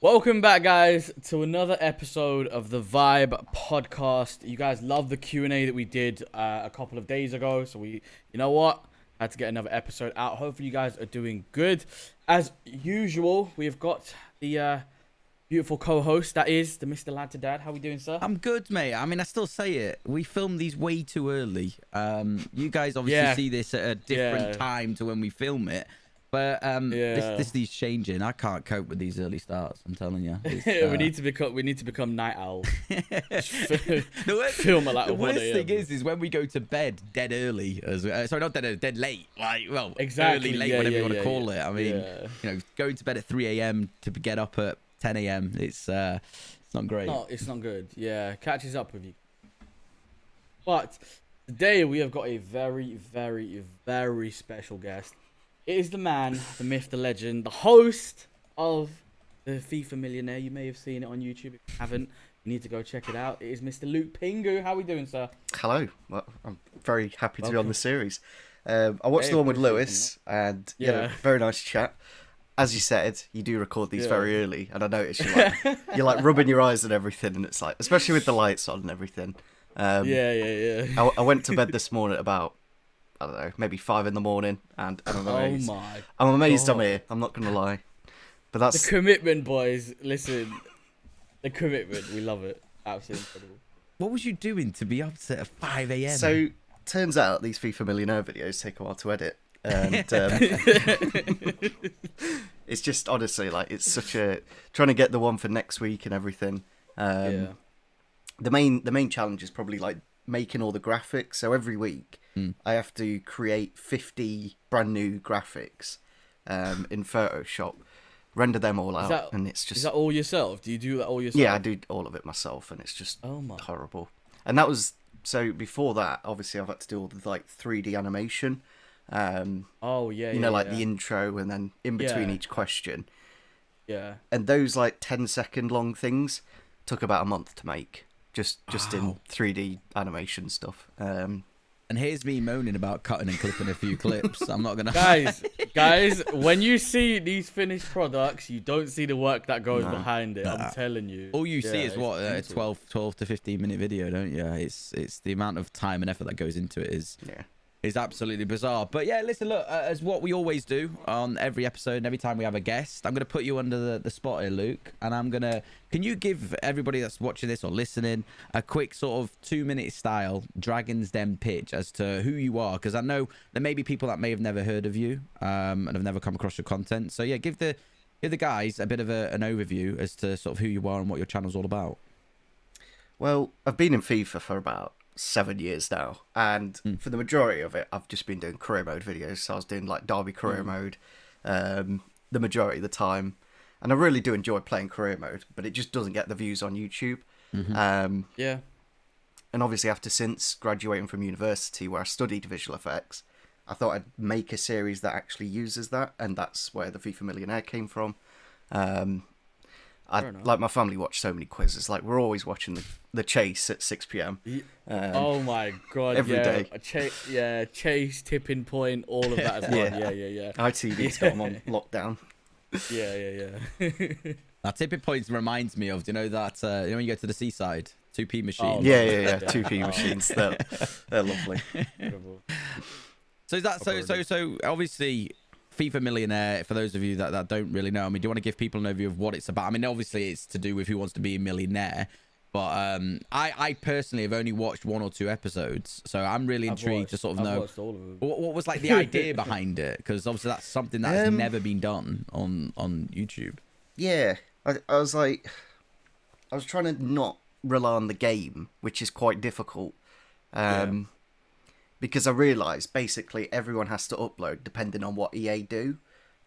Welcome back, guys, to another episode of the Vibe Podcast. You guys love the Q&A that we did a couple of days ago, so you know what? Had to get another episode out. Hopefully, you guys are doing good. As usual, we've got the beautiful co-host, that is the Mr. LadToDad. How are we doing, sir? I'm good, mate. I mean, I still say it. We filmed these way too early. You guys obviously see this at a different time to when we film it. But this changing. I can't cope with these early starts. I'm telling you. We need to become night owls. Film at like the 1 worst a.m. thing is when we go to bed dead early. Sorry, not dead early, dead late. Exactly. Early, late, whatever you want to call it. I mean, going to bed at 3 a.m. to get up at 10 a.m. It's not great. No, it's not good. Yeah, catches up with you. But today we have got a very, very, very special guest. It is the man, the myth, the legend, the host of the FIFA Millionaire. You may have seen it on YouTube. If you haven't, you need to go check it out. It is Mr. Luke Pingu. How are we doing, sir? Hello. Well, I'm very happy to be on the series. I watched the one with Lewis, and very nice chat. As you said, you do record these very early, and I noticed you're like rubbing your eyes and everything, and it's like, especially with the lights on and everything. I went to bed this morning at about, I don't know, maybe 5 a.m, and I'm amazed. I'm amazed I'm here. I'm not gonna lie, but that's the commitment, boys. Listen, the commitment. We love it. Absolutely incredible. What was you doing to be up at 5 a.m? So turns out these FIFA Millionaire videos take a while to edit, and it's just honestly like it's such a trying to get the one for next week and everything. The main challenge is probably like making all the graphics. So every week I have to create 50 brand new graphics in Photoshop, render them all out, and it's just... Is that all yourself? Do you do that all yourself? Yeah, I do all of it myself, and it's just horrible. And that was... So before that, obviously I've had to do all the like 3D animation. The intro and then in between each question. Yeah. And those like 10-second long things took about a month to make. Just in 3D animation stuff. And here's me moaning about cutting and clipping a few clips. I'm not gonna guys. When you see these finished products, you don't see the work that goes behind it. I'm telling you. All you see is what a 12 to 15 minute video, don't you? It's the amount of time and effort that goes into it is absolutely bizarre. But yeah, listen, look, as what we always do on every episode and every time we have a guest, I'm going to put you under the spot here, Luke, and can you give everybody that's watching this or listening a quick sort of 2-minute style Dragon's Den pitch as to who you are? Because I know there may be people that may have never heard of you and have never come across your content. So yeah, give the guys a bit of an overview as to sort of who you are and what your channel's all about. Well, I've been in FIFA for about 7 years now, and for the majority of it I've just been doing career mode videos. So I was doing like Derby career mode the majority of the time, and I really do enjoy playing career mode, but it just doesn't get the views on YouTube. And obviously since graduating from university where I studied visual effects, I thought I'd make a series that actually uses that, and that's where the FIFA Millionaire came from. Like my family watch so many quizzes. Like we're always watching the Chase at 6 p.m. Oh my god! Every day. Chase, tipping point, all of that as well. Yeah. ITV's got them on lockdown. Yeah. That tipping point reminds me of that when you go to the seaside 2p machine. Yeah. 2p machines. They're lovely. So is that so obviously FIFA Millionaire, for those of you that don't really know, I mean, do you want to give people an overview of what it's about? I mean, obviously it's to do with who wants to be a millionaire, but I personally have only watched 1 or 2 episodes, so I'm really intrigued to sort of know what was like the idea behind it, because obviously that's something that's never been done on YouTube. Yeah, I was trying to not rely on the game, which is quite difficult. Because I realised basically everyone has to upload depending on what EA do,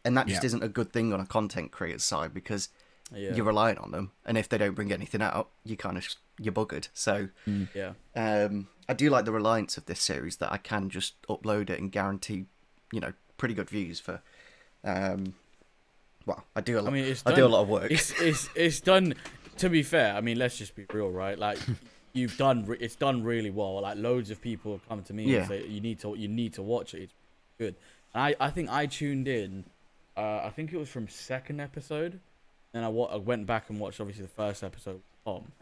and that just isn't a good thing on a content creator side, because you're relying on them, and if they don't bring anything out, you're buggered. So I do like the reliance of this series that I can just upload it and guarantee pretty good views for. Well, I do a lot. I mean, I do a lot of work. It's done. To be fair, I mean, let's just be real, right? Like. It's done really well. Like loads of people have come to me and say you need to watch it. It's good. And I think I tuned in. I think it was from second episode, and I went back and watched obviously the first episode with Tom,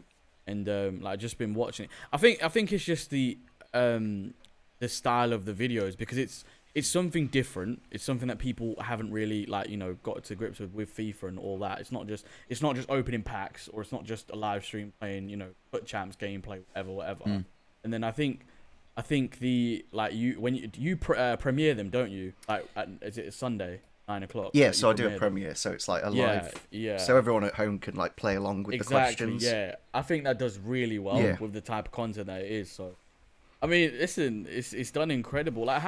and like just been watching it. I think it's just the style of the videos, because it's something different. It's something that people haven't really like, got to grips with FIFA and all that. It's not just opening packs, or it's not just a live stream playing, foot champs gameplay, whatever. And then I think the like when you premiere them, don't you? Like is it a Sunday 9 o'clock? Yeah, so I do a premiere, so it's like a live. Yeah. So everyone at home can like play along with the questions. Yeah, I think that does really well with the type of content that it is. So, I mean, listen, it's done incredible. Like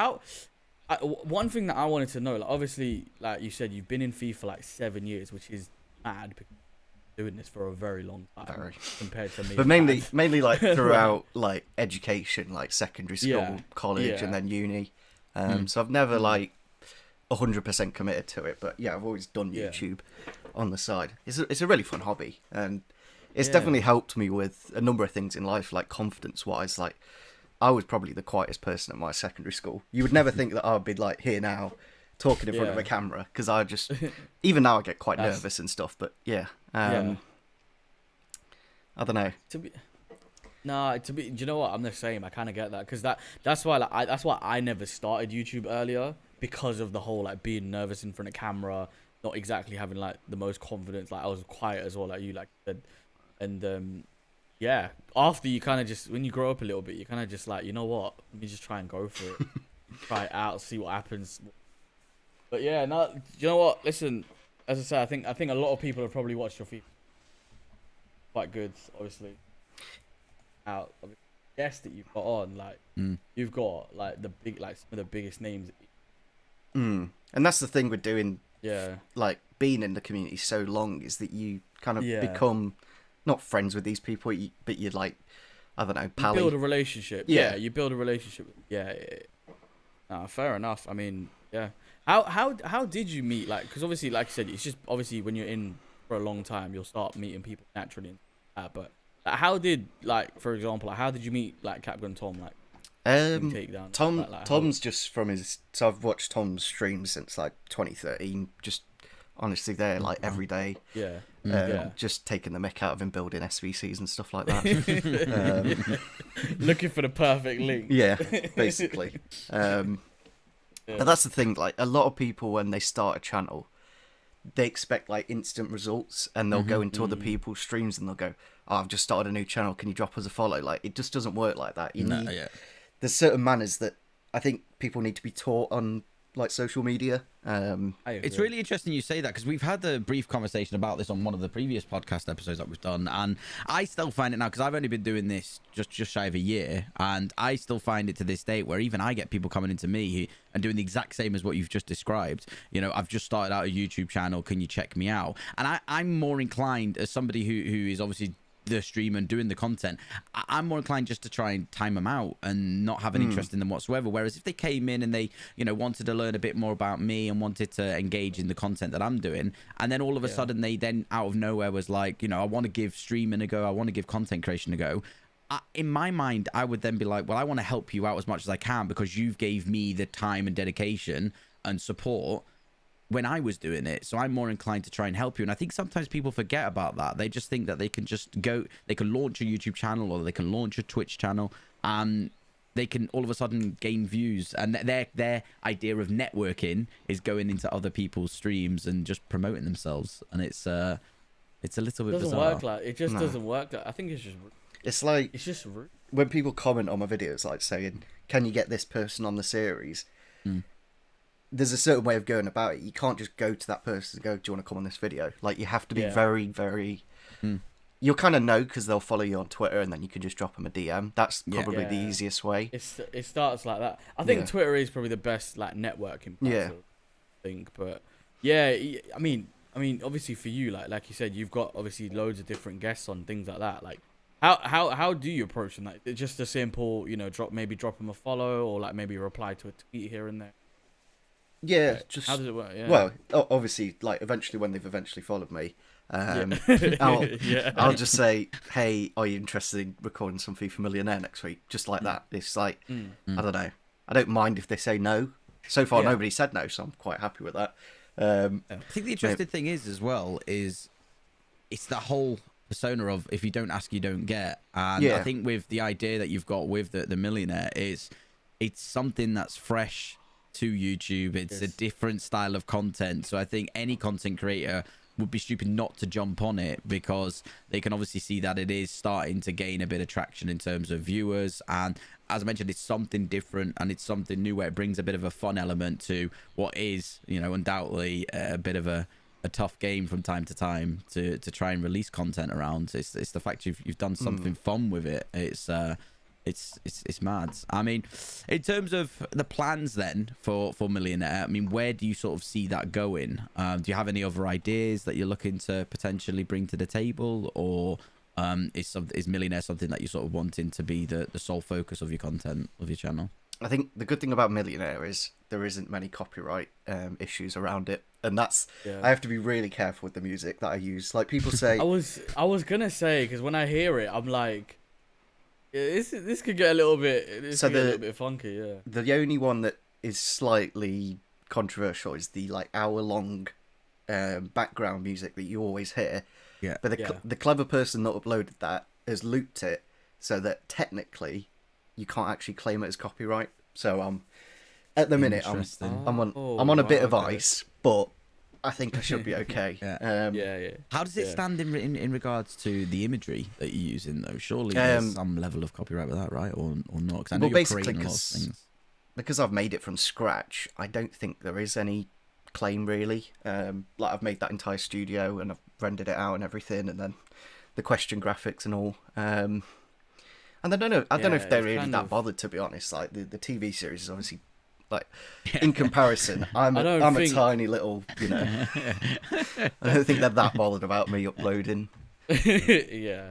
one thing that I wanted to know, like obviously, like you said, you've been in FIFA for like 7 years, which is mad, because you're doing this for a very long time compared to me. But mainly like throughout like education, like secondary school, college, and then uni. So I've never like 100% committed to it, but yeah, I've always done YouTube on the side. It's a really fun hobby, and it's definitely helped me with a number of things in life, like confidence wise. Like I was probably the quietest person at my secondary school. You would never think that I would be like here now talking in front of a camera, because I just even now I get quite nervous and stuff, but I don't know. Do you know what, I'm the same. I kind of get that, because that's why I never started YouTube earlier, because of the whole like being nervous in front of camera, not exactly having like the most confidence. Like I was quiet as well, like you said, and after you kind of just, when you grow up a little bit, you kind of just like, you know what, let me just try and go for it, try it out, see what happens. But yeah, no, you know what? Listen, as I said, I think a lot of people have probably watched your FIFA. Quite good, obviously. Out of the guests that you've got on, like you've got like the big, like some of the biggest names. And that's the thing with doing, like being in the community so long, is that you kind of become not friends with these people, but you're like, I don't know, pally. You build a relationship. Yeah, you build a relationship. Yeah. Fair enough. I mean, yeah. How did you meet? Like, because obviously, like you said, it's just obviously when you're in for a long time, you'll start meeting people naturally. But like, how did, like, for example, like, how did you meet like Capgun Tom? Like, takedown. Tom's just from his. So I've watched Tom's streams since like 2013. Just honestly, there like every day. Just taking the mick out of him, building SVCs and stuff like that. Looking for the perfect link. Yeah, basically. But that's the thing. Like a lot of people, when they start a channel, they expect like instant results, and they'll go into other people's streams and they'll go, "Oh, I've just started a new channel. Can you drop us a follow?" Like it just doesn't work like that. There's certain manners that I think people need to be taught on like social media. It's really interesting you say that, because we've had a brief conversation about this on one of the previous podcast episodes that we've done, and I still find it now, because I've only been doing this just shy of a year, and I still find it to this day where even I get people coming into me and doing the exact same as what you've just described. I've just started out a YouTube channel, can you check me out? And I'm more inclined, as somebody who is obviously the stream and doing the content, I'm more inclined just to try and time them out and not have an interest in them whatsoever. Whereas if they came in and they wanted to learn a bit more about me and wanted to engage in the content that I'm doing, and then all of a sudden they then out of nowhere was like, I want to give streaming a go, I want to give content creation a go, in my mind I would then be like, well, I want to help you out as much as I can, because you've gave me the time and dedication and support when I was doing it, so I'm more inclined to try and help you. And I think sometimes people forget about that. They just think that they can just go, they can launch a YouTube channel, or they can launch a Twitch channel, and they can all of a sudden gain views, and their idea of networking is going into other people's streams and just promoting themselves. And it's a little bit bizarre. It just doesn't work. I think it's just rude. When people comment on my videos, like saying, "Can you get this person on the series?" There's a certain way of going about it. You can't just go to that person and go, "Do you want to come on this video?" Like, you have to be very, very... You'll kind of know, because they'll follow you on Twitter, and then you can just drop them a DM. That's probably the easiest way. It starts like that. I think Twitter is probably the best like networking platform, I think. But I mean, obviously for you, like you said, you've got obviously loads of different guests on, things like that. Like, how do you approach them? Like, just a simple, drop them a follow, or like maybe reply to a tweet here and there. Yeah, how does it work? Yeah. Well, obviously, like eventually when they've eventually followed me, I'll just say, "Hey, are you interested in recording some FIFA Millionaire next week?" Just like that. It's like, I don't know. I don't mind if they say no. So far, nobody said no, so I'm quite happy with that. I think the interesting thing is as well is it's the whole persona of if you don't ask, you don't get. And I think with the idea that you've got with the Millionaire is it's something that's fresh to YouTube. It's a different style of content. So I think any content creator would be stupid not to jump on it, because they can obviously see that it is starting to gain a bit of traction in terms of viewers. And as I mentioned, it's something different and it's something new where it brings a bit of a fun element to what is, you know, undoubtedly a bit of a tough game from time to time to try and release content around. It's the fact you've done something fun with it. It's mad. I mean, in terms of the plans then for Millionaire, I mean, where do you sort of see that going? Do you have any other ideas that you're looking to potentially bring to the table, or is Millionaire something that you're sort of wanting to be the sole focus of your content, of your channel? I think the good thing about Millionaire is there isn't many copyright issues around it, and that's I have to be really careful with the music that I use. Like people say, I was gonna say, because when I hear it, I'm like, this could get a little bit. Get a little bit funky. Yeah. The only one that is slightly controversial is the like hour-long background music that you always hear. Yeah. But the clever person that uploaded that has looped it so that technically you can't actually claim it as copyright. So at the minute I'm on a bit of ice, but I think I should be okay. How does it stand in regards to the imagery that you're using, though? Surely there's some level of copyright with that, right? Or not? Because I know you're creating a lot of things. Because I've made it from scratch, I don't think there is any claim really. Like I've made that entire studio and I've rendered it out and everything, and then the question graphics and all. And I don't know if they're really that bothered, to be honest. Like the TV series is obviously, like, in comparison, I'm a tiny little, you know. I don't think they're that bothered about me uploading. Yeah,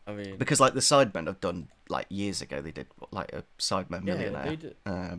I mean, because like the Sidemen I've done like years ago, they did like a Sidemen Millionaire. They did.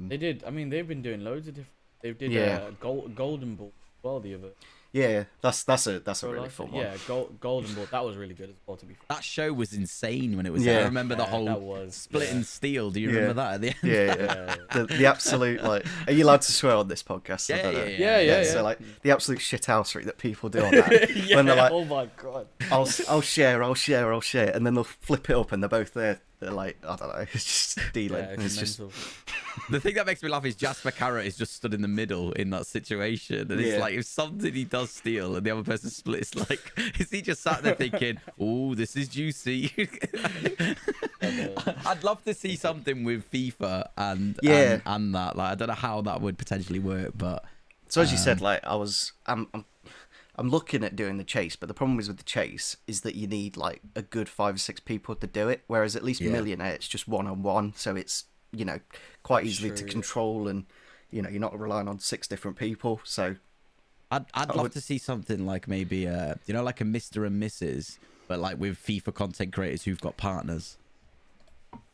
They did. I mean, they've been doing loads of different. They did Golden Ball as well the other. Yeah, that's a really fun one. Yeah, Golden Ball, that was really good as well, to be fair. That show was insane when it was there. I remember the whole splitting steel. Do you remember that at the end? Yeah. The absolute, like, are you allowed to swear on this podcast? Yeah. So like the absolute shithousery that people do on that. When they're like, oh my god, I'll share, and then they'll flip it up and they're both there. They're like, I don't know, it's just dealing. Yeah, it's just the thing that makes me laugh is Jasper Carrot is just stood in the middle in that situation, and it's like if something he does steal and the other person splits, like, is he just sat there thinking, "Oh, this is juicy"? I'd love to see something with FIFA and that. Like, I don't know how that would potentially work, but so as you said, like I'm looking at doing the chase, but the problem is with the chase is that you need like a good 5 or 6 people to do it. Whereas at least Millionaire, it's just 1-on-1, so it's, you know, quite easily to control, and you know you're not relying on 6 different people. So I'd love to see something like maybe you know, like a Mr. and Mrs., but like with FIFA content creators who've got partners.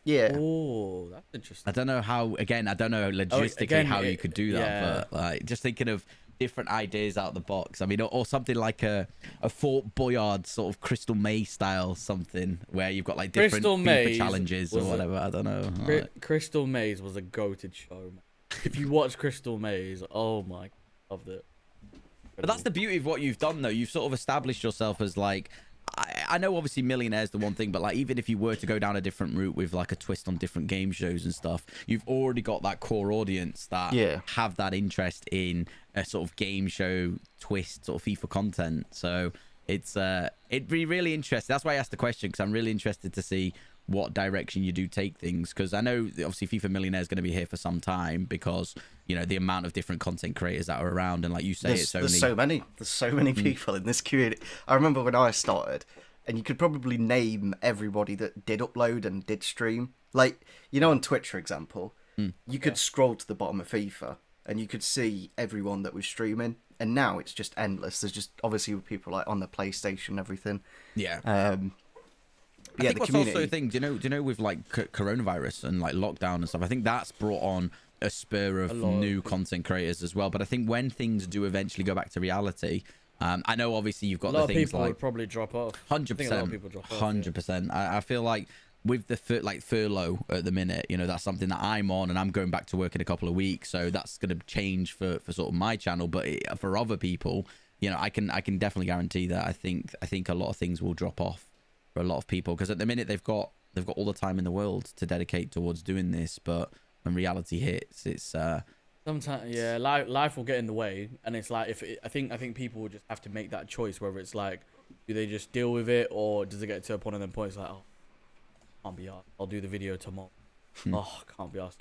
Yeah. Oh, that's interesting. I don't know how. Again, I don't know logistically how you could do that, but like just thinking of different ideas out of the box. I mean, or something like a Fort Boyard sort of Crystal May style something where you've got like different FIFA challenges or whatever. I don't know. Crystal Maze was a goated show, man. If you watch Crystal Maze, oh my, loved it. But that's the beauty of what you've done, though. You've sort of established yourself as like, I know obviously Millionaire's the one thing, but like even if you were to go down a different route with like a twist on different game shows and stuff, you've already got that core audience that have that interest in a sort of game show twist sort of FIFA content. So it'd be really interesting. That's why I asked the question, because I'm really interested to see what direction you do take things, because I know obviously FIFA Millionaire is going to be here for some time, because you know the amount of different content creators that are around, and like you say, there's so many people in this community. I remember when I started, and you could probably name everybody that did upload and did stream. Like, you know, on Twitch, for example, you could scroll to the bottom of FIFA and you could see everyone that was streaming, and now it's just endless. There's just obviously people like on the PlayStation and everything. I think what's also a thing, do you know, with like coronavirus and like lockdown and stuff, I think that's brought on a spur of new content creators as well. But I think when things do eventually go back to reality, I know obviously you've got the things like would probably drop off. 100%, 100%. I feel like with the furlough at the minute, you know, that's something that I'm on, and I'm going back to work in a couple of weeks, so that's going to change for sort of my channel. But for other people, you know, I can definitely guarantee that I think a lot of things will drop off for a lot of people, because at the minute they've got all the time in the world to dedicate towards doing this, but when reality hits, it's sometimes, yeah, life will get in the way, and it's like I think people will just have to make that choice, whether it's like, do they just deal with it, or does it get to a point of them points like, oh, can't be asked, I'll do the video tomorrow. Oh, can't be asked,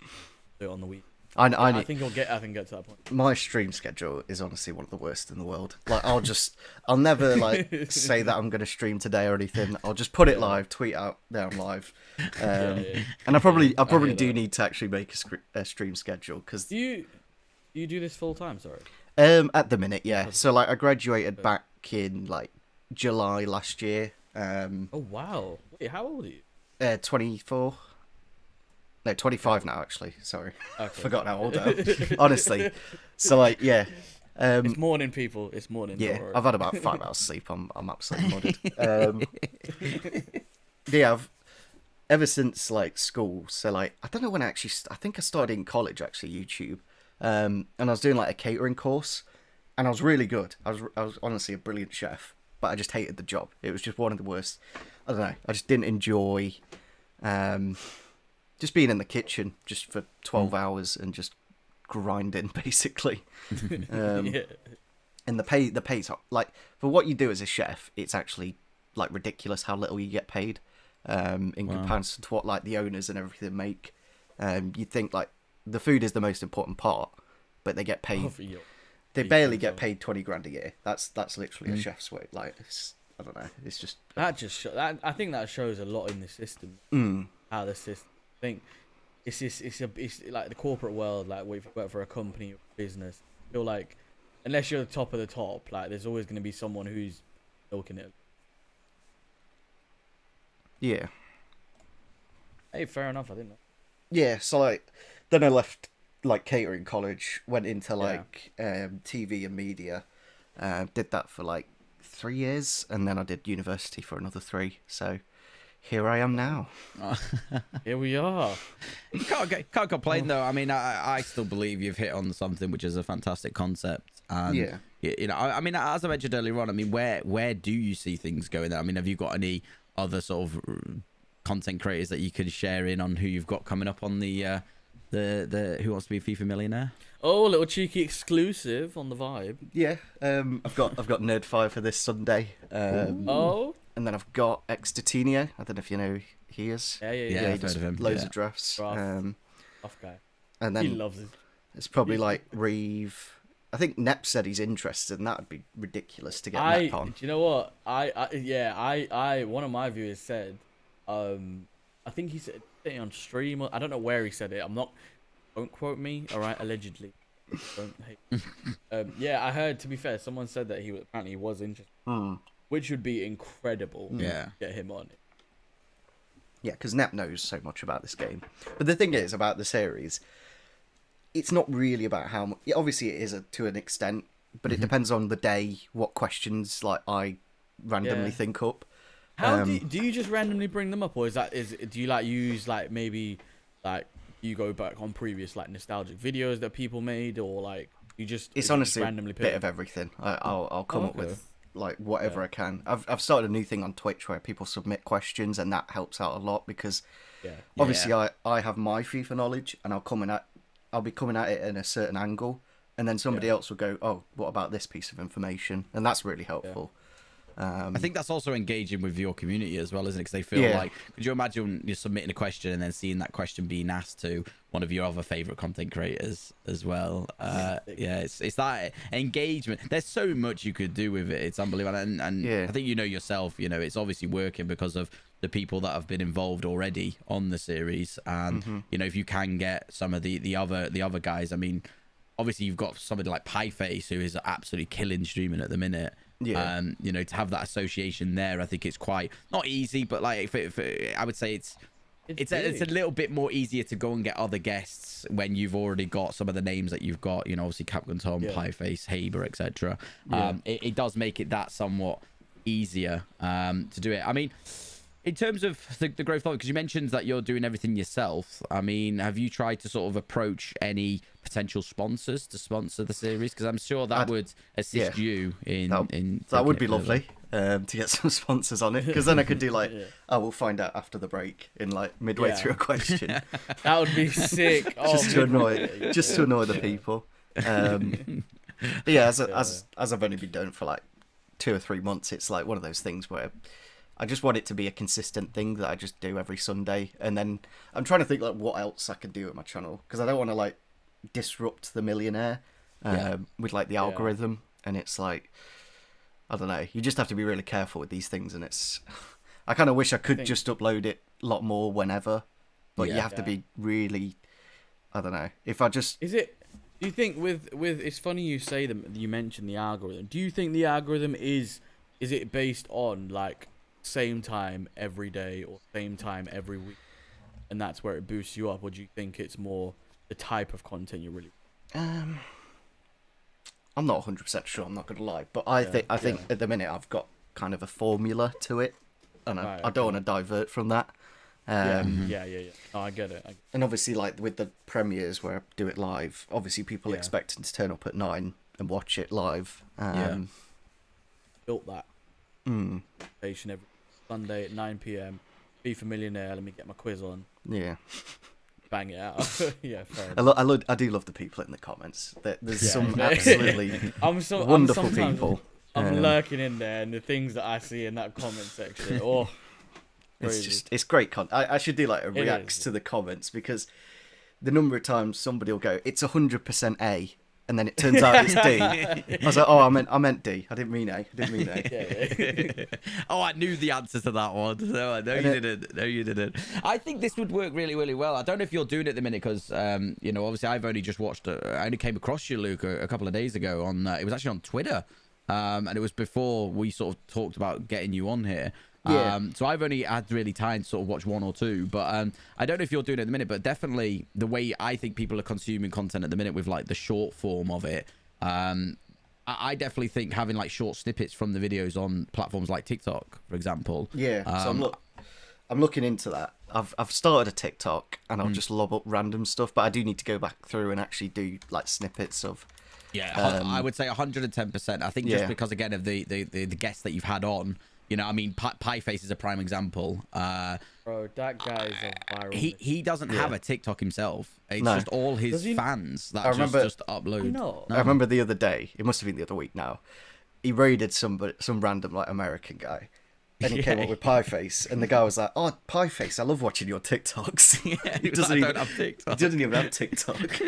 do it on the week. I think get to that point. My stream schedule is honestly one of the worst in the world. Like, I'll never like say that I'm going to stream today or anything. I'll just put it live, tweet out down live. And I probably do need to actually make a stream schedule, because do you do this full time? Sorry. At the minute, yeah. So like, I graduated back in like July last year. Oh wow! Wait, how old are you? 24. No, 25 now, actually. Sorry. Okay. Forgot how old I am. Honestly. So, like, yeah. It's morning, people. It's morning. Yeah, I've had about 5 hours sleep. I'm absolutely muddled. Yeah, ever since, like, school. So, like, I don't know when I think I started in college, actually, YouTube. And I was doing, like, a catering course. And I was really good. I was honestly a brilliant chef. But I just hated the job. It was just one of the worst. I don't know. I just didn't enjoy... just being in the kitchen just for 12 hours and just grinding, basically. Yeah. And the pay's like, for what you do as a chef, it's actually like ridiculous how little you get paid in comparison to what like the owners and everything make. You'd think like the food is the most important part, but they get paid. They barely get paid 20 grand a year. That's literally a chef's wage. Like, I don't know. It's just I think that shows a lot in the system. How the system. I think it's like the corporate world. Like, if you work for a company or business, I feel like unless you're the top of the top, like there's always going to be someone who's milking it. Yeah. Hey, fair enough. I didn't know. Yeah. So like, then I left like catering college, went into like TV and media, did that for like 3 years, and then I did university for another 3. So. Here I am now. Here we are. You can't complain though. I mean, I still believe you've hit on something which is a fantastic concept. And, yeah. You know, I mean, as I mentioned earlier on, I mean, where do you see things going there? I mean, have you got any other sort of content creators that you can share in on who you've got coming up on the Who Wants to Be a FIFA Millionaire? Oh, a little cheeky exclusive on the Vibe. Yeah. I've got Nerd 5 for this Sunday. And then I've got Extertinio. I don't know if you know who he is. Yeah. He does loads of drafts. Rough guy. And then he loves it. It's probably like Reeve. I think Nep said he's interested, and that would be ridiculous to get Nep on. Do you know what? I one of my viewers said, I think he said it on stream. I don't know where he said it. Don't quote me. All right, allegedly. Don't hate. Yeah, I heard. To be fair, someone said that apparently he was interested. Which would be incredible. Yeah. Get him on it. Yeah, because Nep knows so much about this game. But the thing is about the series, it's not really about how much. Obviously, it is to an extent, but it depends on the day, what questions like I randomly think up. How do you just randomly bring them up, or do you like use like maybe like you go back on previous like nostalgic videos that people made, or like you just it's honestly randomly a bit of everything. I'll come up with like whatever I can. I've started a new thing on Twitch where people submit questions, and that helps out a lot because obviously I have my FIFA knowledge, and I'll be coming at it in a certain angle, and then somebody else will go, oh, what about this piece of information? And that's really helpful. I think that's also engaging with your community as well, isn't it? Because they feel like, could you imagine you're submitting a question and then seeing that question being asked to one of your other favorite content creators as well? It's that engagement. There's so much you could do with it. It's unbelievable. And I think you know yourself, you know, it's obviously working because of the people that have been involved already on the series. And, you know, if you can get some of the other guys, I mean, obviously you've got somebody like Pieface who is absolutely killing streaming at the minute. Yeah. You know, to have that association there, I think it's quite not easy, but like I would say it's a little bit more easier to go and get other guests when you've already got some of the names that you've got. You know, obviously Capcom Tom, Pieface, Haber, etc. It does make it that somewhat easier to do it. I mean, In terms of the growth of it, because you mentioned that you're doing everything yourself. I mean, have you tried to sort of approach any potential sponsors to sponsor the series? Because I'm sure that would assist you in that would be lovely to get some sponsors on it, because then I could do like, oh, we'll find out after the break in like midway through a question. That would be sick. Just to annoy the people. But yeah, as I've only been doing for like 2 or 3 months, it's like one of those things where I just want it to be a consistent thing that I just do every Sunday. And then I'm trying to think like what else I could do with my channel, because I don't want to like disrupt the Millionaire with like the algorithm. And it's like, I don't know, you just have to be really careful with these things. And it's, I kind of wish I could just upload it a lot more whenever, but you have to be really, I don't know, if I just... Do you think with it's funny you say that you mentioned the algorithm. Do you think the algorithm is it based on like same time every day or same time every week, and that's where it boosts you up, or do you think it's more the type of content you really... I'm not 100% sure, I'm not gonna lie, but I think at the minute I've got kind of a formula to it, and I don't want to divert from that. No, I get it. And obviously, like with the premieres where I do it live, obviously people expecting to turn up at 9 and watch it live. Built that station every Sunday at 9 p.m. FIFA Millionaire. Let me get my quiz on. Yeah. Bang it out. Yeah, fair enough. I do love the people in the comments. There's some absolutely wonderful people. I'm lurking in there, and the things that I see in that comment section. Oh, crazy. It's great content. I should do like a reacts to the comments, because the number of times somebody will go, it's 100% A, and then it turns out it's D. I was like, oh, I meant D. I didn't mean A. Oh, I knew the answer to that one. No, you didn't. I think this would work really, really well. I don't know if you're doing it at the minute, because, obviously I've only just watched, I only came across you, Luke, a couple of days ago on, it was actually on Twitter. And it was before we sort of talked about getting you on here. So I've only had really time to sort of watch 1 or 2, but I don't know if you're doing it at the minute, but definitely the way I think people are consuming content at the minute with like the short form of it, I definitely think having like short snippets from the videos on platforms like TikTok, for example. So I'm looking into that. I've started a TikTok, and I'll just lob up random stuff, but I do need to go back through and actually do like snippets of... I would say 110%. I think just because, again, of the guests that you've had on, I mean, Pieface is a prime example. Bro, that guy is a viral. He doesn't have a TikTok himself. It's just all his fans that just upload. I remember the other day, it must have been the other week now, he raided some random like American guy. And he came up with Pieface, and the guy was like, "Oh, Pieface, I love watching your TikToks." He doesn't even have TikTok. He doesn't even have TikTok.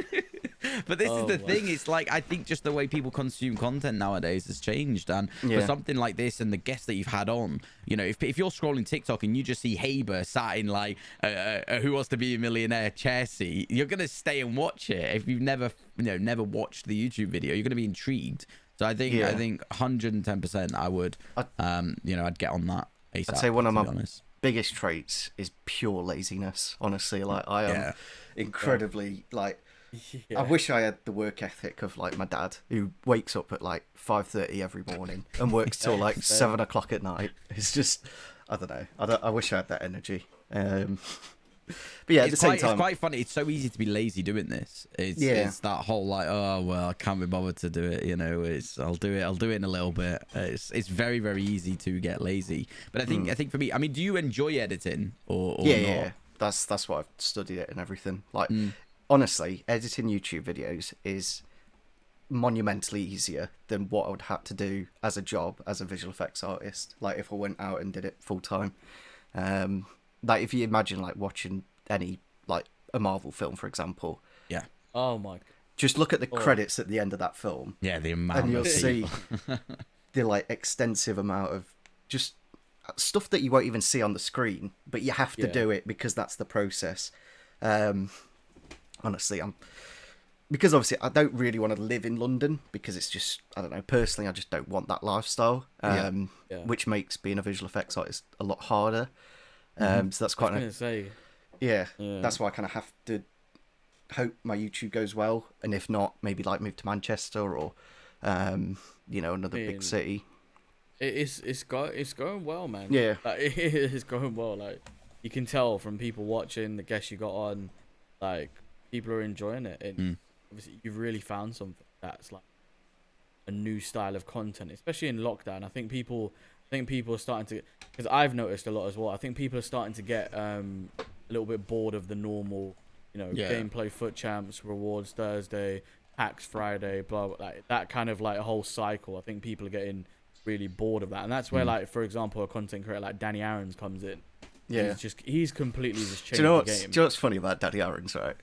But this is the thing. It's like, I think just the way people consume content nowadays has changed. And for something like this and the guests that you've had on, if you're scrolling TikTok and you just see Haber sat in like a Who Wants to Be a Millionaire chair seat, you're going to stay and watch it. If you've never watched the YouTube video, you're going to be intrigued. So I think 110% I would, I'd get on that ASAP. I'd say one of my biggest traits is pure laziness. Honestly, like I am incredibly like. I wish I had the work ethic of like my dad, who wakes up at like 5:30 every morning and works till like 7 o'clock at night. It's just, I don't know. I wish I had that energy. But yeah, at the same time, it's quite funny. It's so easy to be lazy doing this. It's that whole like, oh well, I can't be bothered to do it. I'll do it in a little bit. It's very, very easy to get lazy. But I think for me, I mean, do you enjoy editing or not? Yeah. That's why I've studied it and everything. Like, honestly, editing YouTube videos is monumentally easier than what I would have to do as a job as a visual effects artist. Like if I went out and did it full time. Like if you imagine like watching any like a Marvel film, for example. Yeah. Oh my. Just look at the credits at the end of that film. Yeah, the amount. And you'll see the like extensive amount of just stuff that you won't even see on the screen, but you have to do it because that's the process. Honestly, because obviously I don't really want to live in London, because it's just, I don't know, personally I just don't want that lifestyle, which makes being a visual effects artist a lot harder. So that's quite that's why I kind of have to hope my YouTube goes well, and if not, maybe like move to Manchester or another big city. It's going well, man. Yeah. Like, it's going well. Like, you can tell from people watching, the guests you got on, like, people are enjoying it. And obviously, you've really found something that's like a new style of content, especially in lockdown. I think people are starting to, because I've noticed a lot as well. I think people are starting to get a little bit bored of the normal, gameplay foot champs, rewards Thursday, hacks Friday, blah, blah, like that kind of like a whole cycle. I think people are getting really bored of that, and that's where like, for example, a content creator like Danny Aaron's comes in. Yeah, he's completely just changed the game. Do you know what's funny about Danny Aaron's, right?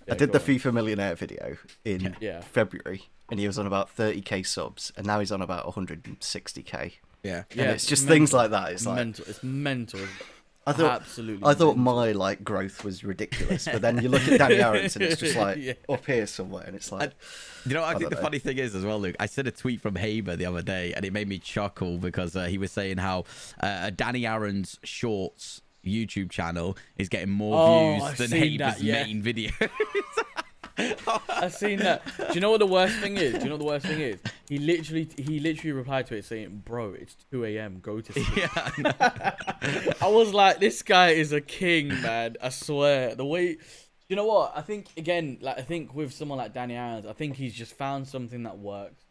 Yeah, I did the FIFA Millionaire video in February, and he was on about 30k subs, and now he's on about 160k. Yeah, and it's just things like that. It's like mental. It's mental. I thought my like growth was ridiculous, but then you look at Danny Aaron's and it's just like up here somewhere, and it's like, I think the funny thing is as well, Luke. I said a tweet from Haber the other day, and it made me chuckle because he was saying how Danny Aaron's Shorts YouTube channel is getting more views than Haber's main video. I've seen that. Do you know what the worst thing is? He literally replied to it saying, "Bro, it's 2 a.m. Go to sleep." Yeah. I was like, this guy is a king, man. I swear. The way, you know what? I think again, like I think with someone like Danny Aaron, I think he's just found something that works.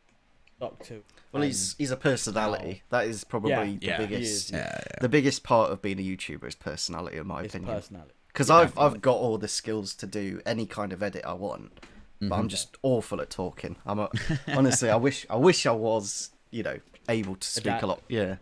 Stuck to. Well, he's a personality. That is probably the biggest. The biggest part of being a YouTuber is personality, in my opinion. Personality. Because I've got all the skills to do any kind of edit I want, but I'm just awful at talking. Honestly, I wish I was, able to speak a lot. Yeah.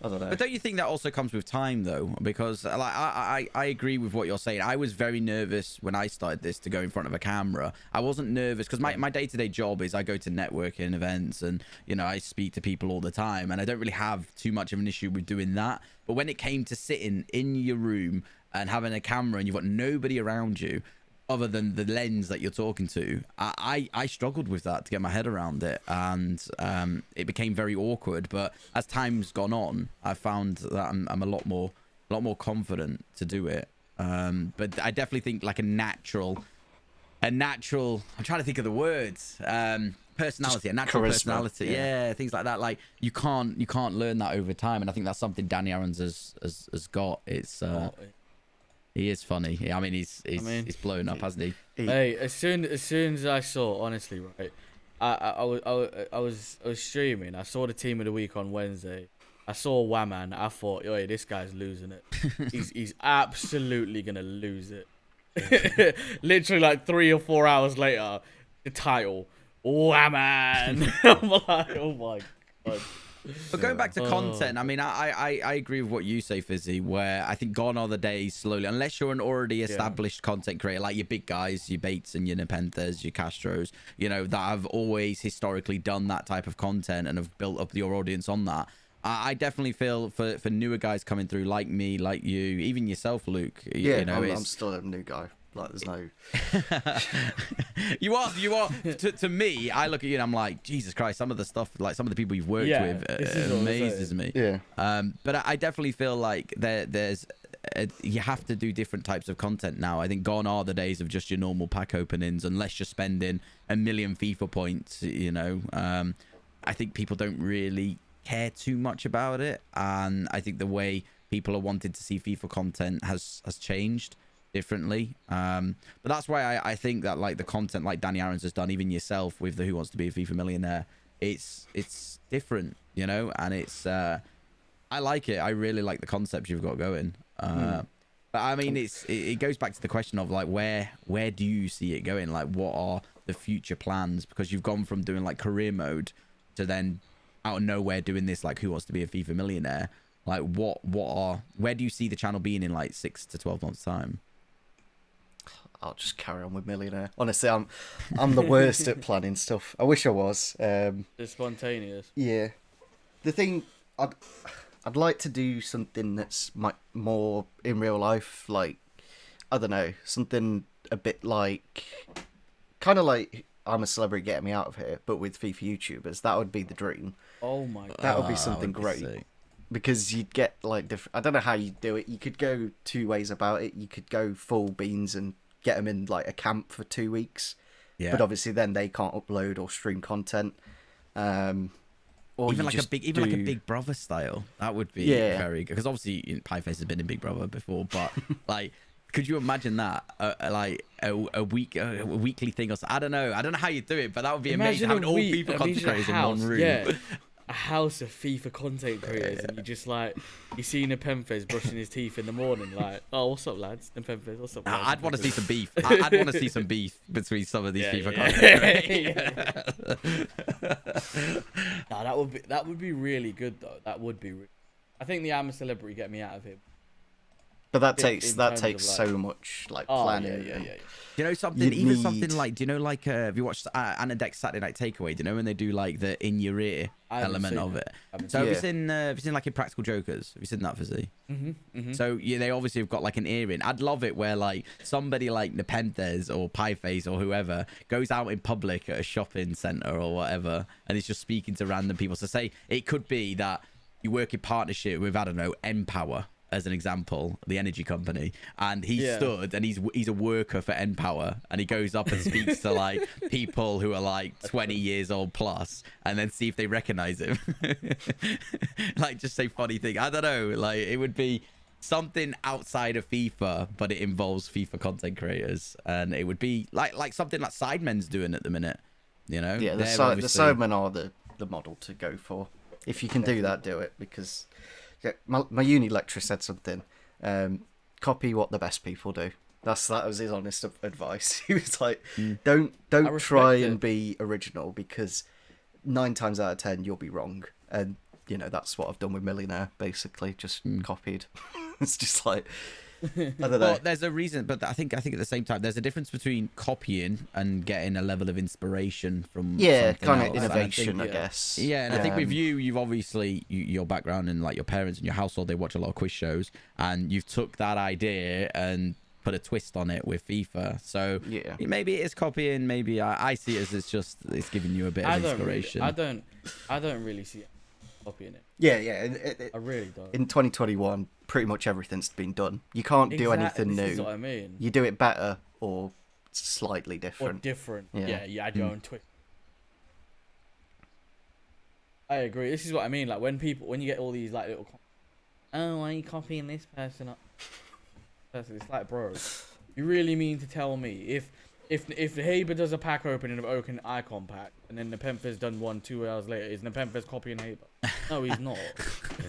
I don't know. But don't you think that also comes with time, though? Because like I agree with what you're saying. I was very nervous when I started this to go in front of a camera. I wasn't nervous because my day-to-day job is I go to networking events and I speak to people all the time, and I don't really have too much of an issue with doing that. But when it came to sitting in your room and having a camera and you've got nobody around you other than the lens that you're talking to, I struggled with that to get my head around it, and it became very awkward. But as time's gone on, I found that I'm a lot more confident to do it. But I definitely think like a natural I'm trying to think of the words, personality, a natural charisma. Personality, yeah, things like that. Like you can't learn that over time, and I think that's something Danny Aaron's has got. It's he is funny. I mean, he's blown up, hasn't he? Hey, as soon as I saw, honestly, right, I was streaming. I saw the team of the week on Wednesday. I saw Whaman. I thought, yo, this guy's losing it. he's absolutely gonna lose it. Literally, like 3 or 4 hours later, the title, Whaman. I'm like, oh my god. But going back to content, I mean, I agree with what you say, Fizzy, where I think gone are the days slowly, unless you're an already established content creator, like your big guys, your Bates and your Nepenthes, your Castros, that have always historically done that type of content and have built up your audience on that. I definitely feel for newer guys coming through, like me, like you, even yourself, Luke. I'm still a new guy. Like, there's no. You are. To me, I look at you and I'm like, Jesus Christ! Some of the stuff, like some of the people you've worked with, amazes me. Yeah. But I definitely feel like you have to do different types of content now. I think gone are the days of just your normal pack openings, unless you're spending 1 million FIFA points. I think people don't really care too much about it, and I think the way people are wanting to see FIFA content has changed differently. But that's why I think that like the content like Danny Aaron's has done, even yourself with the Who Wants to Be a FIFA Millionaire, it's different, and it's I like it. I really like the concepts you've got going. But I mean, it goes back to the question of like where do you see it going? Like what are the future plans? Because you've gone from doing like career mode to then out of nowhere doing this like Who Wants to Be a FIFA Millionaire. Like where do you see the channel being in like 6 to 12 months time? I'll just carry on with Millionaire. Honestly, I'm the worst at planning stuff. I wish I was. It's spontaneous. Yeah. The thing, I'd like to do something that's more in real life. Like, I don't know, something a bit like, kind of like I'm a Celebrity, Get Me Out of Here, but with FIFA YouTubers. That would be the dream. Oh my god. That would be something great. Because you'd get like different. I don't know how you do it. You could go 2 ways about it. You could go full beans and get them in like a camp for 2 weeks, but obviously then they can't upload or stream content, Or even like a Big Brother style. That would be very good because obviously Pieface has been in Big Brother before, but like. Could you imagine that, like a weekly thing or something? I don't know how you do it, but that would be amazing. Having all FIFA content creators in one room. Yeah, a house of FIFA content creators, and you just like you see Nepenthez brushing his teeth in the morning, like, oh, what's up, lads? Nepenthez, what's up? Lads? I'd want to see some beef. I'd want to see some beef between some of these FIFA content creators. No, that would be really good though. That would be. I think the I'm a Celebrity get me out of here. But that takes so much like planning. Yeah. You know something, something like, do you know like have you watched Anna Deck's Saturday Night Takeaway? Do you know when they do like the in your ear element of it? So have you seen like Impractical Jokers? Have you seen that, Fizzy? So yeah, they obviously have got like an ear in. I'd love it where like somebody like Nepenthez or Pieface or whoever goes out in public at a shopping centre or whatever, and he's just speaking to random people. So say it could be that you work in partnership with, I don't know, Empower, as an example, the energy company, and he stood and he's a worker for Empower, and he goes up and speaks to like people who are like 20 years old plus, and then see if they recognize him. Like just say funny thing. I don't know, like it would be something outside of FIFA, but it involves FIFA content creators, and it would be like something like Sidemen's doing at the minute, you know? Yeah, the Sidemen are the model to go for. If you can do that, do it, because my uni lecturer said something. Copy what the best people do. That was his honest advice. He was like, don't try and be original, because 9 times out of 10 you'll be wrong. And you know that's what I've done with Millionaire. Basically, just copied. It's just like, I don't know. Well, there's a reason, but I think at the same time there's a difference between copying and getting a level of inspiration from kind of innovation, I guess. Yeah, and I think with you've obviously your background and like your parents and your household, they watch a lot of quiz shows, and you've took that idea and put a twist on it with FIFA. So maybe it is copying. Maybe I see it as it's giving you a bit of inspiration. I don't really see it copying it. I really don't. In 2021, pretty much everything's been done. You can't do anything new. This is what I mean. You do it better or slightly different. You add your own twist. I agree. This is what I mean. Like when you get all these like little, oh, why are you copying this person? It's like, bro, you really mean to tell me if Haber does a pack opening of Oak and Icon pack, and then Nepenthez done one 2 hours later, is Nepenthez copying Haber? No, he's not.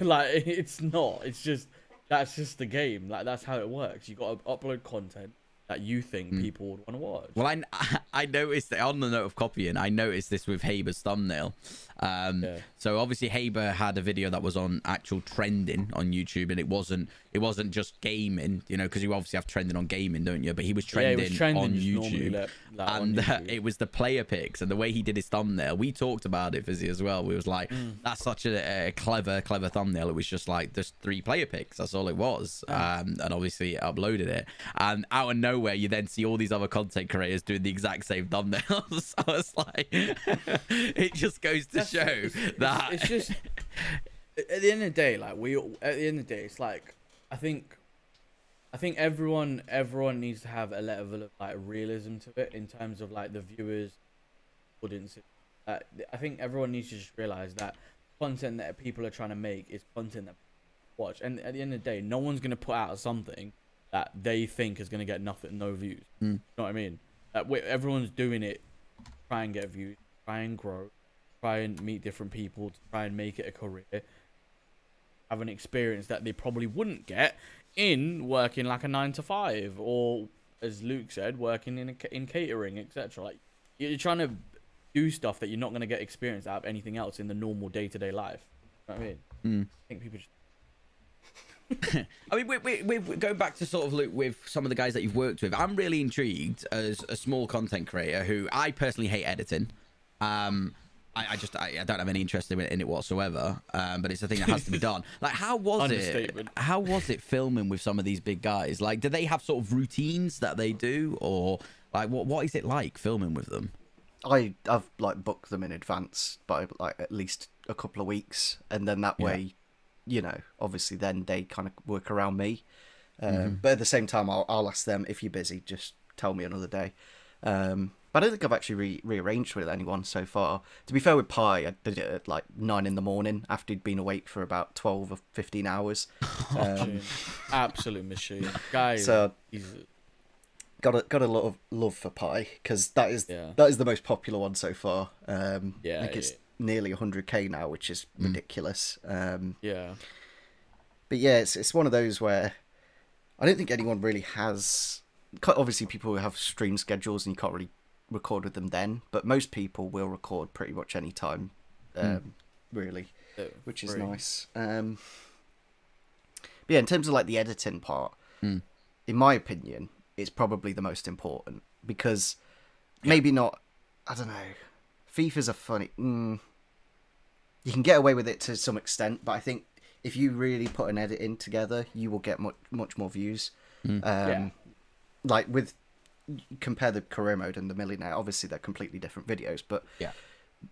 Like, it's not. It's just, that's just the game. Like, that's how it works. You got to upload content that you think people would want to watch. Well, I noticed that on the note of copying, I noticed this with Haber's thumbnail. So obviously Haber had a video that was on actual trending on YouTube, and it wasn't just gaming, you know, because you obviously have trending on gaming, don't you? But he was trending, on YouTube, it was the player picks, and the way he did his thumbnail. We talked about it, Fizzy, as well. We was like, that's such a clever thumbnail. It was just like there's 3 player picks. That's all it was. And obviously it uploaded it, and out of nowhere you then see all these other content creators doing the exact same thumbnails. So it's like it just goes to show that it's just at the end of the day, like it's like I think everyone needs to have a level of like realism to it in terms of like the viewers, audiences. I think everyone needs to just realize that content that people are trying to make is content that people watch, and at the end of the day, no one's gonna put out something that they think is gonna get no views. You know what I mean? Everyone's doing it, try and get views, try and grow, try and meet different people, to try and make it a career, have an experience that they probably wouldn't get in working like a 9 to 5, or as Luke said, working in catering, etc. Like you're trying to do stuff that you're not going to get experience out of anything else in the normal day-to-day life. You know what I mean? I think people just... I mean, we're going back to sort of Luke with some of the guys that you've worked with. I'm really intrigued as a small content creator who I personally hate editing. I don't have any interest in it whatsoever. But it's a thing that has to be done. Like, how was it filming with some of these big guys? Like, do they have sort of routines that they do, or like what is it like filming with them? I've like booked them in advance by like at least a couple of weeks, and then that way, you know, obviously then they kind of work around me. But at the same time, I'll ask them, if you're busy, just tell me another day. But I don't think I've actually rearranged with anyone so far. To be fair with Pi, I did it at like 9 in the morning after he'd been awake for about 12 or 15 hours. Absolute machine. Guys, so got a lot of love for Pi, because that is the most popular one so far. I think it's nearly 100k now, which is ridiculous. But yeah, it's one of those where I don't think anyone really has... Obviously, people who have stream schedules and you can't really record with them then, but most people will record pretty much any time, really, which is nice. But yeah, in terms of like the editing part, in my opinion, it's probably the most important, because maybe not, I don't know, FIFA's a funny... you can get away with it to some extent, but I think if you really put an edit in together, you will get much more views. Like compare the career mode and the millionaire. Obviously, they're completely different videos, but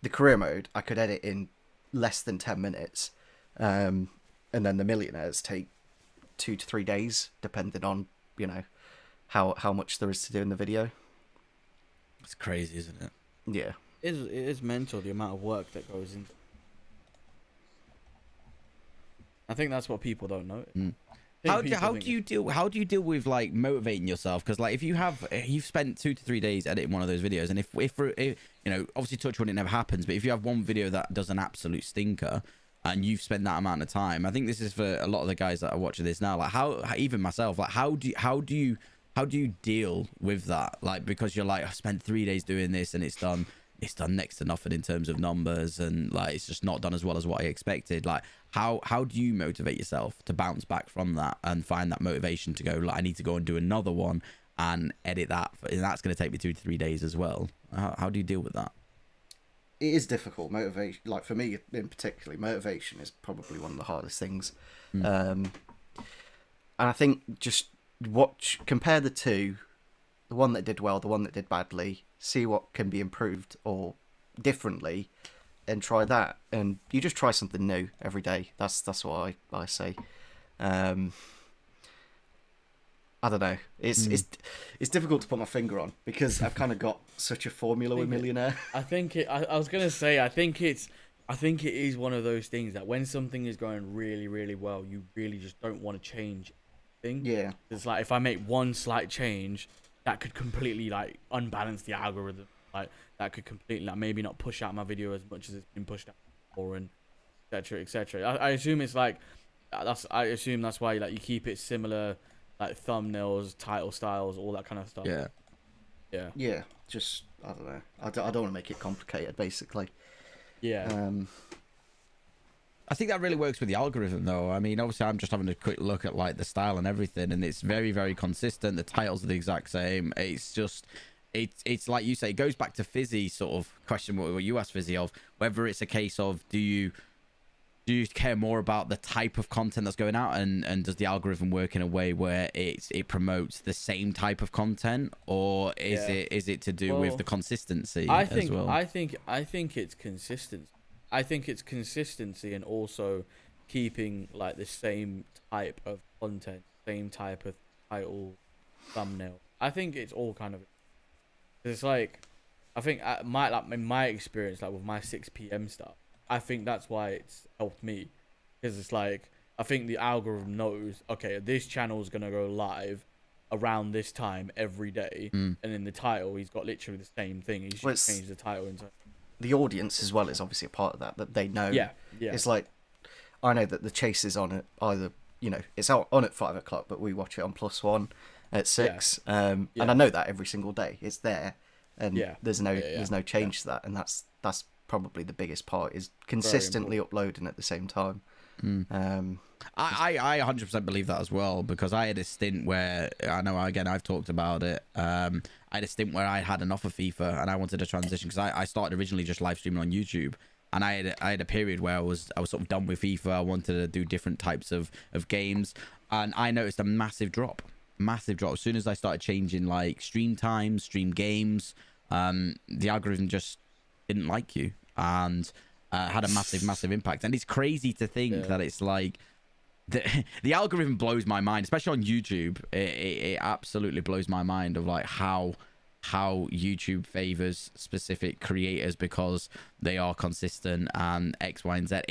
the career mode I could edit in less than 10 minutes, and then the millionaires take 2 to 3 days, depending on how much there is to do in the video. It's crazy, isn't it? Yeah, it is mental, the amount of work that goes into. I think that's what people don't know. How do you deal with like motivating yourself? Because like if you've spent 2 to 3 days editing one of those videos, and if obviously touch wood, it never happens, but if you have one video that does an absolute stinker and you've spent that amount of time, I think this is for a lot of the guys that are watching this now, like how even myself, like how do you deal with that? Like, because you're like, I spent 3 days doing this and it's done next to nothing in terms of numbers, and like it's just not done as well as what I expected. Like how do you motivate yourself to bounce back from that and find that motivation to go, like, I need to go and do another one and edit that, and that's going to take me 2 to 3 days as well? How do you deal with that? It is difficult. Motivation, like for me in particular, motivation is probably one of the hardest things. And I think just compare the two, the one that did well, the one that did badly, see what can be improved or differently, and try that. And you just try something new every day. That's what I say. I don't know. It's difficult to put my finger on, because I've kind of got such a formula with Millionaire. I think I was gonna say, I think it is one of those things that when something is going really, really well, you really just don't want to change thing. Yeah. It's like, if I make one slight change, that could completely like unbalance the algorithm. Like that could completely like maybe not push out my video as much as it's been pushed out before, and etc. etc. I assume it's like I assume that's why like you keep it similar, like thumbnails, title styles, all that kind of stuff. Yeah. Just I don't know. I don't want to make it complicated, basically. Yeah. I think that really works with the algorithm, though. I mean, obviously, I'm just having a quick look at like the style and everything, and it's very, very consistent. The titles are the exact same. It's just, it's like you say, it goes back to Fizzy sort of question what you asked Fizzy of, whether it's a case of do you care more about the type of content that's going out, and does the algorithm work in a way where it promotes the same type of content, or is it to do with the consistency as well? I think it's consistent. I think it's consistency, and also keeping like the same type of content, same type of title, thumbnail. I think it's all kind of. It's like, I think in my experience, like with my 6 p.m. stuff, I think that's why it's helped me, because it's like I think the algorithm knows, okay, this channel is gonna go live around this time every day, and in the title he's got literally the same thing. He's just changed the title into. The audience as well is obviously a part of that they know. Yeah. It's like, I know that the chase is on at either, it's out on at 5 o'clock, but we watch it on +1 at 6. And I know that every single day it's there, and there's no change to that, and that's probably the biggest part, is consistently uploading at the same time. I 100% believe that as well, because I had a stint where, I know again I've talked about it, I had a stint where I had enough of FIFA and I wanted to transition, because I started originally just live streaming on YouTube, and I had a period where I was sort of done with FIFA. I wanted to do different types of games, and I noticed a massive drop as soon as I started changing like stream times, stream games. The algorithm just didn't like you, and had a massive impact. And it's crazy to think that it's like the algorithm blows my mind, especially on YouTube. It absolutely blows my mind of like how how YouTube favors specific creators because they are consistent and X, Y, and Z.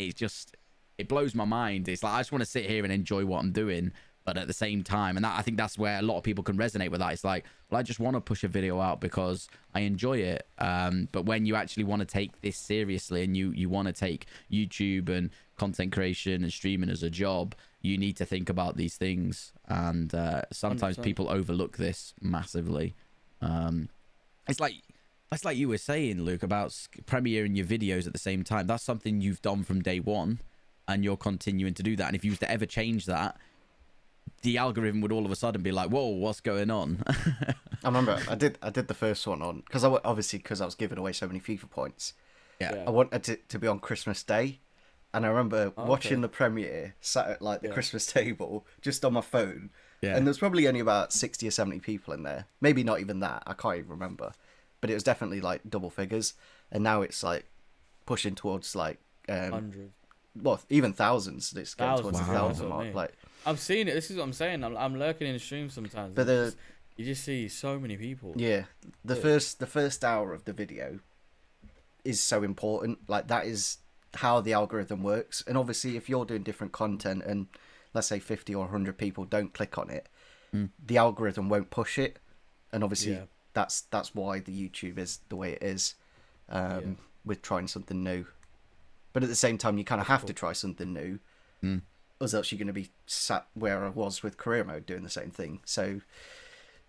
It blows my mind. It's like I just want to sit here and enjoy what I'm doing, but at the same time, and I think that's where a lot of people can resonate with that. It's like, well, I just want to push a video out because I enjoy it. But when you actually want to take this seriously and you want to take YouTube and content creation and streaming as a job, you need to think about these things. And sometimes 100%. people overlook this massively. It's like you were saying, Luke, about premiering your videos at the same time. That's something you've done from day one, and you're continuing to do that. And if you was to ever change that, the algorithm would all of a sudden be like, whoa, what's going on? I remember I did the first one on because I was giving away so many FIFA points. Yeah. I wanted it to be on Christmas Day, and I remember watching the premiere, sat at like the Christmas table just on my phone. Yeah. And there's probably only about 60 or 70 people in there. Maybe not even that. I can't even remember. But it was definitely like double figures. And now it's like pushing towards like hundreds. Well, even thousands. It's getting towards the Wow. thousand That's what I mark. mean. Like, I've seen it. This is what I'm saying. I'm lurking in the stream sometimes. but you just see so many people. yeah, the first hour of the video is so important. Like, that is how the algorithm works. And obviously, if you're doing different content and let's say 50 or 100 people don't click on it, the algorithm won't push it. And obviously, that's why the YouTube is the way it is, with trying something new. But at the same time, you kind of have to try something new, or else you're going to be sat where I was with career mode doing the same thing. So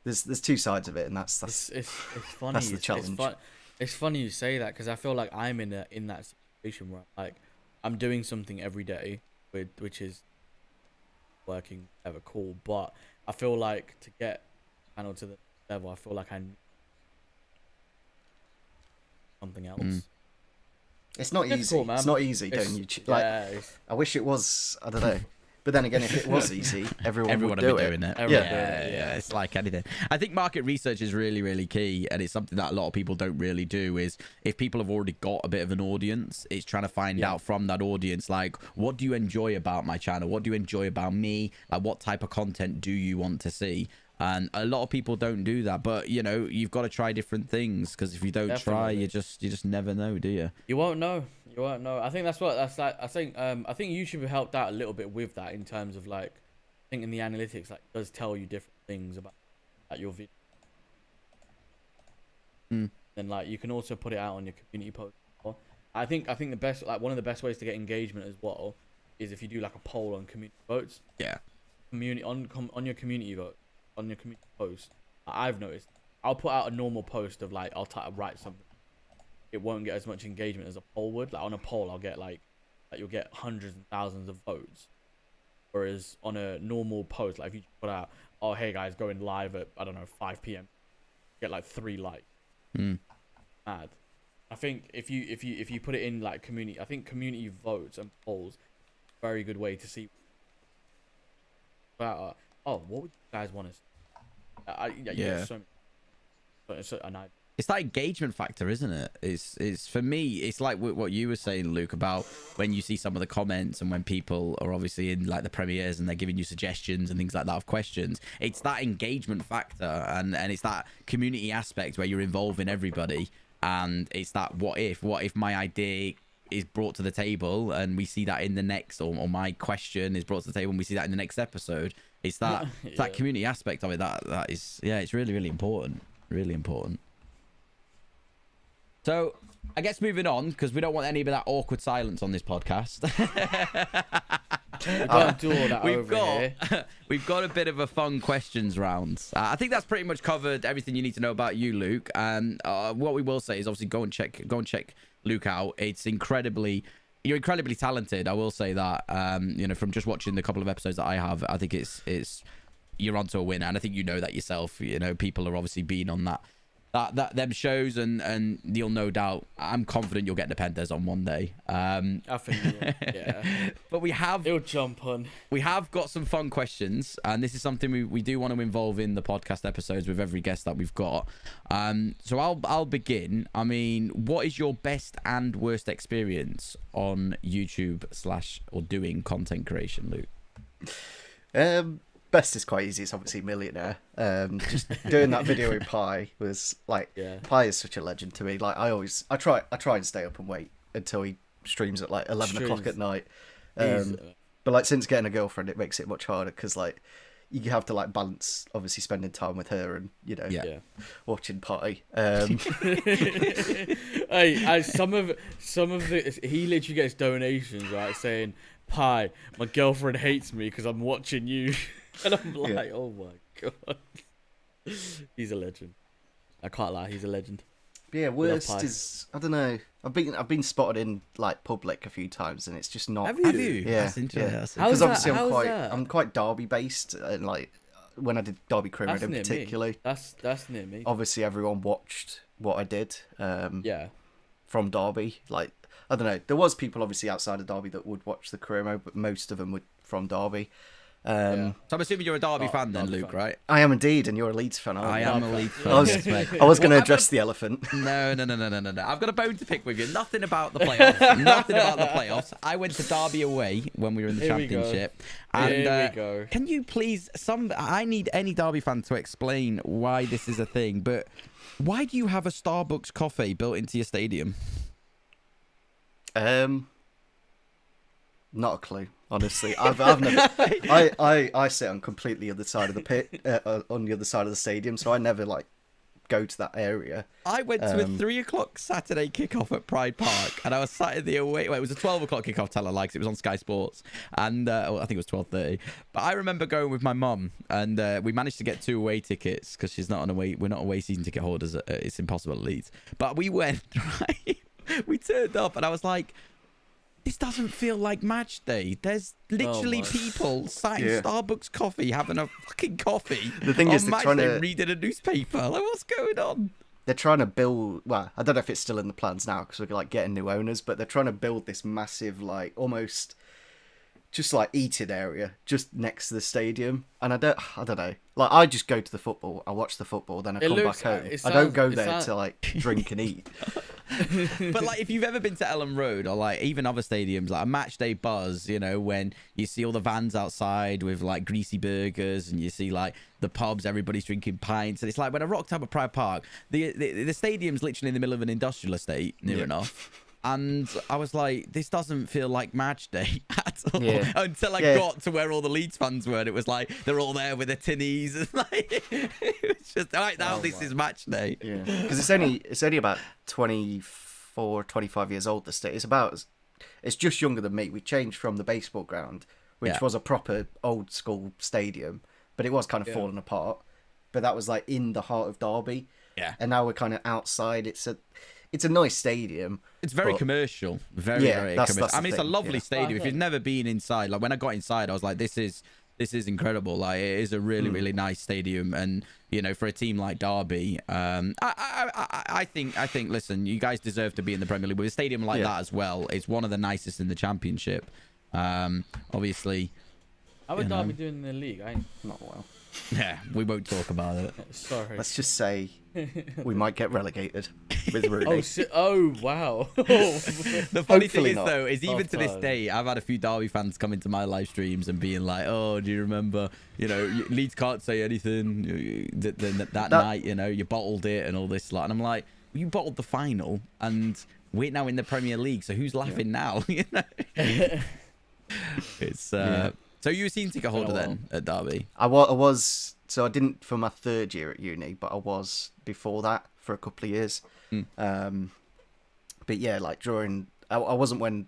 there's two sides of it, and that's It's funny. that's the challenge. It's funny you say that because I feel like I'm in that situation where like I'm doing something every day, which is working ever cool, but I feel like to get channel to the level, I feel like I need something else. It's not Difficult, easy. man. It's not easy doing YouTube. Like, I wish it was. I don't know. But then again, if it was easy, everyone would do be it. doing it. Everyone Yeah, doing it, yeah, it's like anything. I think market research is really, really key, and it's something that a lot of people don't really do. Is if people have already got a bit of an audience, it's trying to find out from that audience, like, what do you enjoy about my channel? What do you enjoy about me? Like, what type of content do you want to see? And a lot of people don't do that, but you know, you've got to try different things, because if you don't try, you just never know, do you? You won't know. You won't know. I think that's like. I think YouTube helped out a little bit with that in terms of like, I think in the analytics, like, it does tell you different things about your video. Then like you can also put it out on your community post. I think the best, like, one of the best ways to get engagement as well is if you do like a poll on community votes. Yeah. Community on your community vote. On your community post, I've noticed I'll put out a normal post of like I'll write something. It won't get as much engagement as a poll would. Like on a poll, I'll get like you'll get hundreds and thousands of votes. Whereas on a normal post, like if you put out, oh hey guys, going live at 5 p.m, get like 3 likes. Mad. I think if you put it in like community, I think community votes and polls, very good way to see. What would you guys want to see? It's that engagement factor, isn't it? It's for me, it's like what you were saying, Luke, about when you see some of the comments and when people are obviously in like the premieres and they're giving you suggestions and things like that of questions. It's that engagement factor, and it's that community aspect where you're involving everybody, and it's that what if my idea is brought to the table and we see that in the next, or my question is brought to the table and we see that in the next episode. It's that that community aspect of it that is, it's really, really important. Really important. So I guess moving on, because we don't want any of that awkward silence on this podcast. We don't do all that here. We've got a bit of a fun questions round. I think that's pretty much covered everything you need to know about you, Luke. And what we will say is obviously go and check Luke out. You're incredibly talented. I will say that. You know, from just watching the couple of episodes that I have, I think it's you're onto a winner, and I think you know that yourself. You know, people are obviously being on them shows, and you'll no doubt. I'm confident you'll get Nepenthes on one day. I think yeah. But he'll jump on. We have got some fun questions, and this is something we do want to involve in the podcast episodes with every guest that we've got. So I'll begin. I mean, what is your best and worst experience on YouTube / or doing content creation, Luke? best is quite easy. It's obviously Millionaire. Just doing that video with Pi was like, Pi is such a legend to me. Like I try and stay up and wait until he streams at like 11 o'clock at night. But like since getting a girlfriend, it makes it much harder because like you have to like balance obviously spending time with her and watching Pi. Hey, some of the he literally gets donations right saying, "Pi, my girlfriend hates me because I'm watching you," and I'm like, oh my god, he's a legend. I can't lie, he's a legend. Yeah, worst is I don't know. I've been spotted in like public a few times, and it's just not. Have you? Yeah, that's interesting. Because obviously I'm quite Derby based, and like when I did Derby Career Mode in particular, that's near me. Obviously, everyone watched what I did. From Derby, like I don't know. There was people obviously outside of Derby that would watch the Career Mode, but most of them were from Derby. So I'm assuming you're a Derby fan then, Luke, right? I am indeed, and you're a Leeds fan, aren't you? I am a Leeds fan. I was going to address the elephant. No. I've got a bone to pick with you. Nothing about the playoffs. I went to Derby away when we were in the Championship. Here we go. Can you please, I need any Derby fan to explain why this is a thing, but why do you have a Starbucks coffee built into your stadium? Not a clue. Honestly, I've never. I sit on completely other side of the pit, on the other side of the stadium, so I never like go to that area. I went to a 3 o'clock Saturday kickoff at Pride Park, and I was sat in the away. Well, it was a 12 o'clock kickoff. Tell her likes it was on Sky Sports, and I think it was 12:30. But I remember going with my mum, and we managed to get 2 away tickets because she's not on away. We're not away season ticket holders. It's impossible at Leeds. But we went. Right, we turned up, and I was like, this doesn't feel like match day. There's literally people sat in Starbucks coffee having a fucking coffee. The thing is, they're trying to reading a newspaper. Like, what's going on? They're trying to build. Well, I don't know if it's still in the plans now because we're like getting new owners, but they're trying to build this massive, like almost just like eating area just next to the stadium. And I don't know. Like I just go to the football, I watch the football, then I come back home. I don't go there to like drink and eat. But like if you've ever been to Ellen Road or like even other stadiums, like a match day buzz, you know, when you see all the vans outside with like greasy burgers and you see like the pubs, everybody's drinking pints, and it's like when I rocked up at Pride Park, the stadium's literally in the middle of an industrial estate near enough. And I was like, this doesn't feel like match day at all. Until I got to where all the Leeds fans were. And it was like, they're all there with their tinnies. And like, it was just, all right, now this is match day. Yeah. Because it's only about 24, 25 years old, the state. It's just younger than me. We changed from the baseball ground, which was a proper old school stadium, but it was kind of falling apart. But that was like in the heart of Derby. Yeah. And now we're kind of outside. It's a nice stadium. It's very commercial. Very commercial. I mean, it's a lovely stadium. If you've never been inside, like when I got inside, I was like, this is incredible. Like it is a really, really nice stadium. And, you know, for a team like Derby, I think, listen, you guys deserve to be in the Premier League with a stadium like that as well. It's one of the nicest in the Championship. Obviously. How would Derby doing in the league? Not well. Yeah, we won't talk about it. Sorry. Let's just say we might get relegated with Rooney. Oh, wow. The funny thing is, though, is even to this day, I've had a few Derby fans come into my live streams and being like, oh, do you remember, you know, Leeds can't say anything that night, you know, you bottled it and all this lot. And I'm like, you bottled the final and we're now in the Premier League, so who's laughing now? You know? It's... So you were a season ticket holder then at Derby? I was. So I didn't for my third year at uni, but I was before that for a couple of years. But yeah, like during, I was when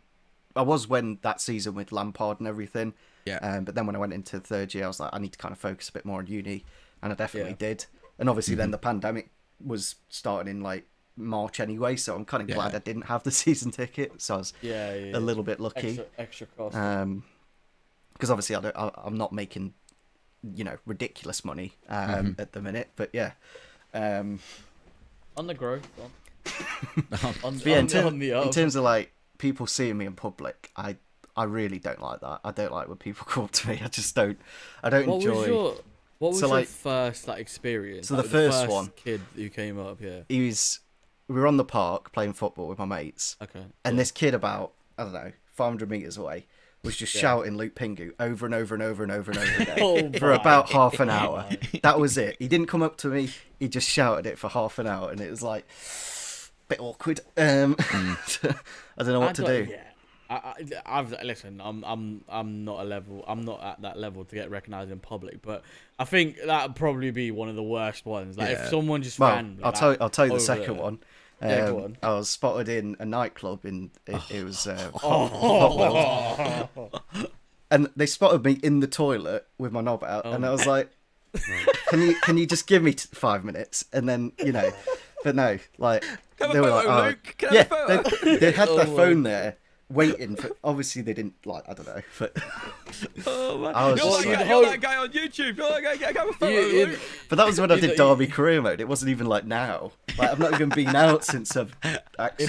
that season with Lampard and everything. Yeah. But then when I went into third year, I was like, I need to kind of focus a bit more on uni, and I definitely did. And obviously, then the pandemic was starting in like March anyway, so I'm kind of glad I didn't have the season ticket. So I was a little bit lucky. Extra cost. Because obviously I'm not making, you know, ridiculous money at the minute, but yeah. On the growth. In terms of like people seeing me in public, I really don't like that. I don't like when people come up to me. I just don't. I don't enjoy. What was your first like experience? So like, the first one, kid who came up, we were on the park playing football with my mates. Okay. And this kid about, I don't know, 500 meters away was just shouting Luke Pingu over and over and over and over and over again Oh for about half an hour. That was it. He didn't come up to me. He just shouted it for half an hour, and it was like a bit awkward. I don't know what to do. Yeah. I've listen. I'm not at that level to get recognised in public, but I think that'd probably be one of the worst ones. Like if someone just ran. I'll tell you the second one. Go on. I was spotted in a nightclub it was and they spotted me in the toilet with my knob out, and I was like, can you just give me 5 minutes? And then but no, like they were like, Luke? Can I have a photo? they had their phone there waiting for. Obviously they didn't like, I don't know, but Oh man, I was you're just that guy on YouTube. You're that guy. Get a photo, Luke. but that was when I did Derby career mode. It wasn't even like now. Like I've not even been out since I've actually.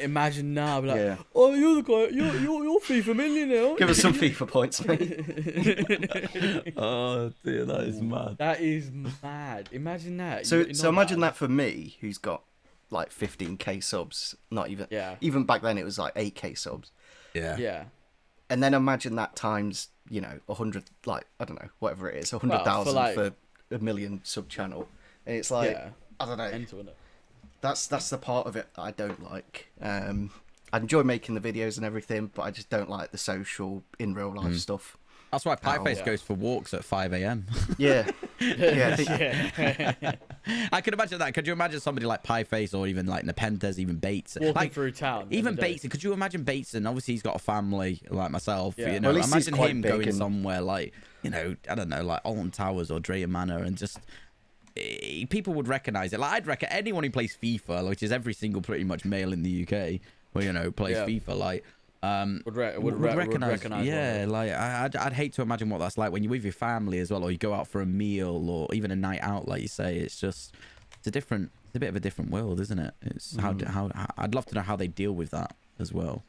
Imagine now, like, Yeah. oh, you're the guy. You're FIFA Millionaire. Give us some FIFA points, mate. Oh dear, that is mad. That is mad. Imagine that. So imagine that for me, who's got like 15k subs. Not even. Yeah. Even back then, it was like 8k subs. Yeah. Yeah. And then imagine that times 100, like I don't know, whatever it is, 100,000 for a million sub channel, and it's like I don't know. That's the part of it that I don't like. I enjoy making the videos and everything, but I just don't like the social in real life stuff. That's why Pieface goes for walks at 5 a.m. Yeah. I can imagine that. Could you imagine somebody like Pieface or even like Nepenthes, even Bates, walking through town? Even Bates. Could you imagine Bates? And obviously he's got a family like myself. Yeah. Well, at least imagine he's quite him big going and... somewhere like I don't know, like Alton Towers or Drayton Manor, and just people would recognize it. Like I'd reckon anyone who plays FIFA, which is every single pretty much male in the UK, who plays FIFA, like. Would recognize. Yeah, like I'd hate to imagine what that's like when you're with your family as well, or you go out for a meal, or even a night out, like you say. It's a bit of a different world, isn't it? It's how I'd love to know how they deal with that as well.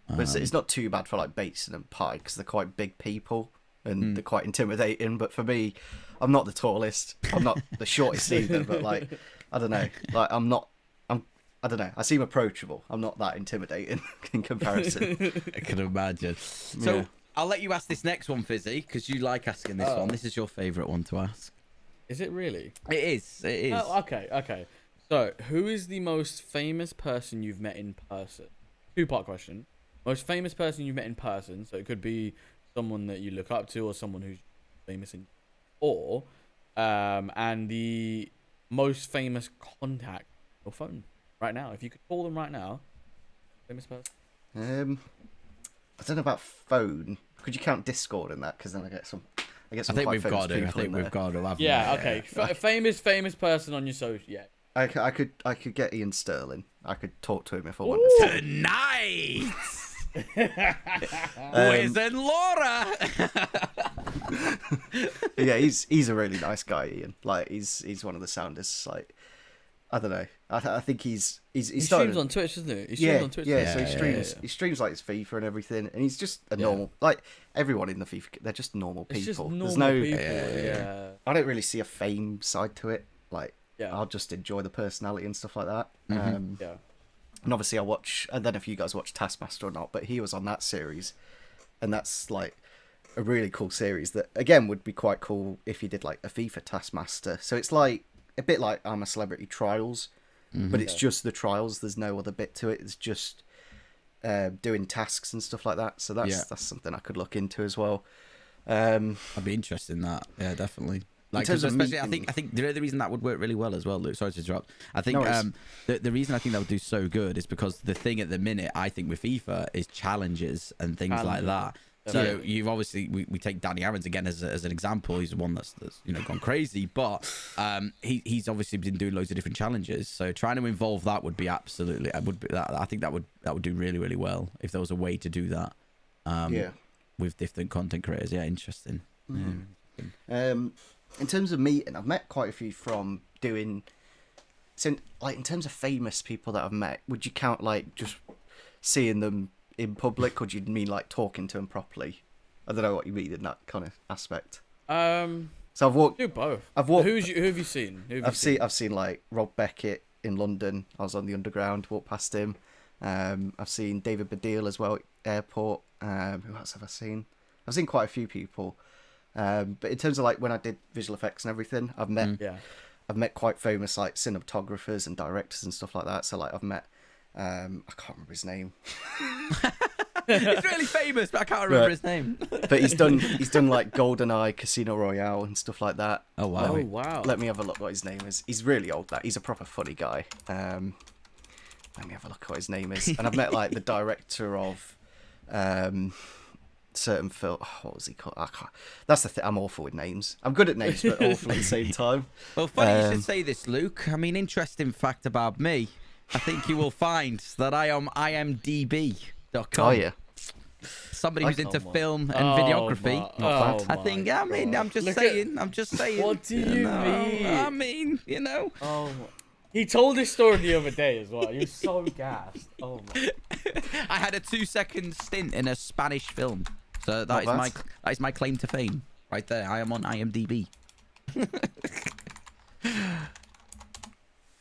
But it's not too bad for like Bateson and Pie because they're quite big people and they're quite intimidating. But for me, I'm not the tallest. I'm not the shortest either. But like, I don't know. Like I don't know. I seem approachable. I'm not that intimidating in comparison. I can imagine. So I'll let you ask this next one, Fizzy, because you like asking this one. This is your favourite one to ask. Is it really? It is. It is. Oh, okay. So, who is the most famous person you've met in person? Two-part question. Most famous person you've met in person. So it could be someone that you look up to, or someone who's famous in, and the most famous contact on your phone. Right now, if you could call them right now, famous person. I don't know about phone. Could you count Discord in that? Because then I get some. I think we've got to. Have okay. Famous person on your social. Yeah. I could get Ian Sterling. I could talk to him if I wanted to. Tonight. Wiz and Laura. Yeah, he's a really nice guy, Ian. Like he's one of the soundest. Like I don't know. I think he streams on Twitch, doesn't he? He streams on Twitch. Yeah, so he streams like his FIFA and everything, and he's just a normal, like everyone in the FIFA, they're just normal people. It's just normal There's no people. Yeah. I don't really see a fame side to it. Like I'll just enjoy the personality and stuff like that. And obviously I don't know if you guys watch Taskmaster or not, but he was on that series, and that's like a really cool series that again would be quite cool if he did like a FIFA Taskmaster. So it's like a bit like I'm a Celebrity Trials, but it's just the trials. There's no other bit to it. It's just doing tasks and stuff like that. So that's something I could look into as well. I'd be interested in that. Yeah, definitely. Like, especially, I think the reason that would work really well as well, Luke. Sorry to interrupt. I think the reason I think that would do so good is because the thing at the minute, I think with FIFA, is challenges and things like that. So you've obviously we take Danny Aarons again as an example. He's the one that's gone crazy, but he's obviously been doing loads of different challenges. So trying to involve that would be absolutely. I think that would do really, really well if there was a way to do that. With different content creators. Yeah, interesting. In terms of meeting, I've met quite a few from doing. So, like in terms of famous people that I've met, would you count like just seeing them in public, or do you mean like talking to them properly? I don't know what you mean in that kind of aspect. So I've walked. Do both. I've walked. Who have you seen? I've seen like Rob Beckett in London. I was on the Underground, walked past him. I've seen David Baddiel as well at airport. Who else have I seen? I've seen quite a few people. But in terms of like when I did visual effects and everything, I've met quite famous like cinematographers and directors and stuff like that. So like I've met, I can't remember his name. He's really famous, but I can't remember his name. But he's done like GoldenEye, Casino Royale, and stuff like that. Oh wow! Oh wow! Let me have a look what his name is. He's really old. He's a proper funny guy. Let me have a look what his name is. And I've met like the director of certain film. Oh, what was he called? I can't. That's the thing. I'm awful with names. I'm good at names, but awful at the same time. Well, funny you should say this, Luke. I mean, interesting fact about me. I think you will find that I am IMDb.com. Oh yeah. Somebody who's into film and videography. I think. I mean, I'm just saying. What do you mean? I mean, you know. Oh. He told this story the other day as well. He was so gassed. Oh my. I had a 2-second stint in a Spanish film, so that is my claim to fame right there. I am on IMDb.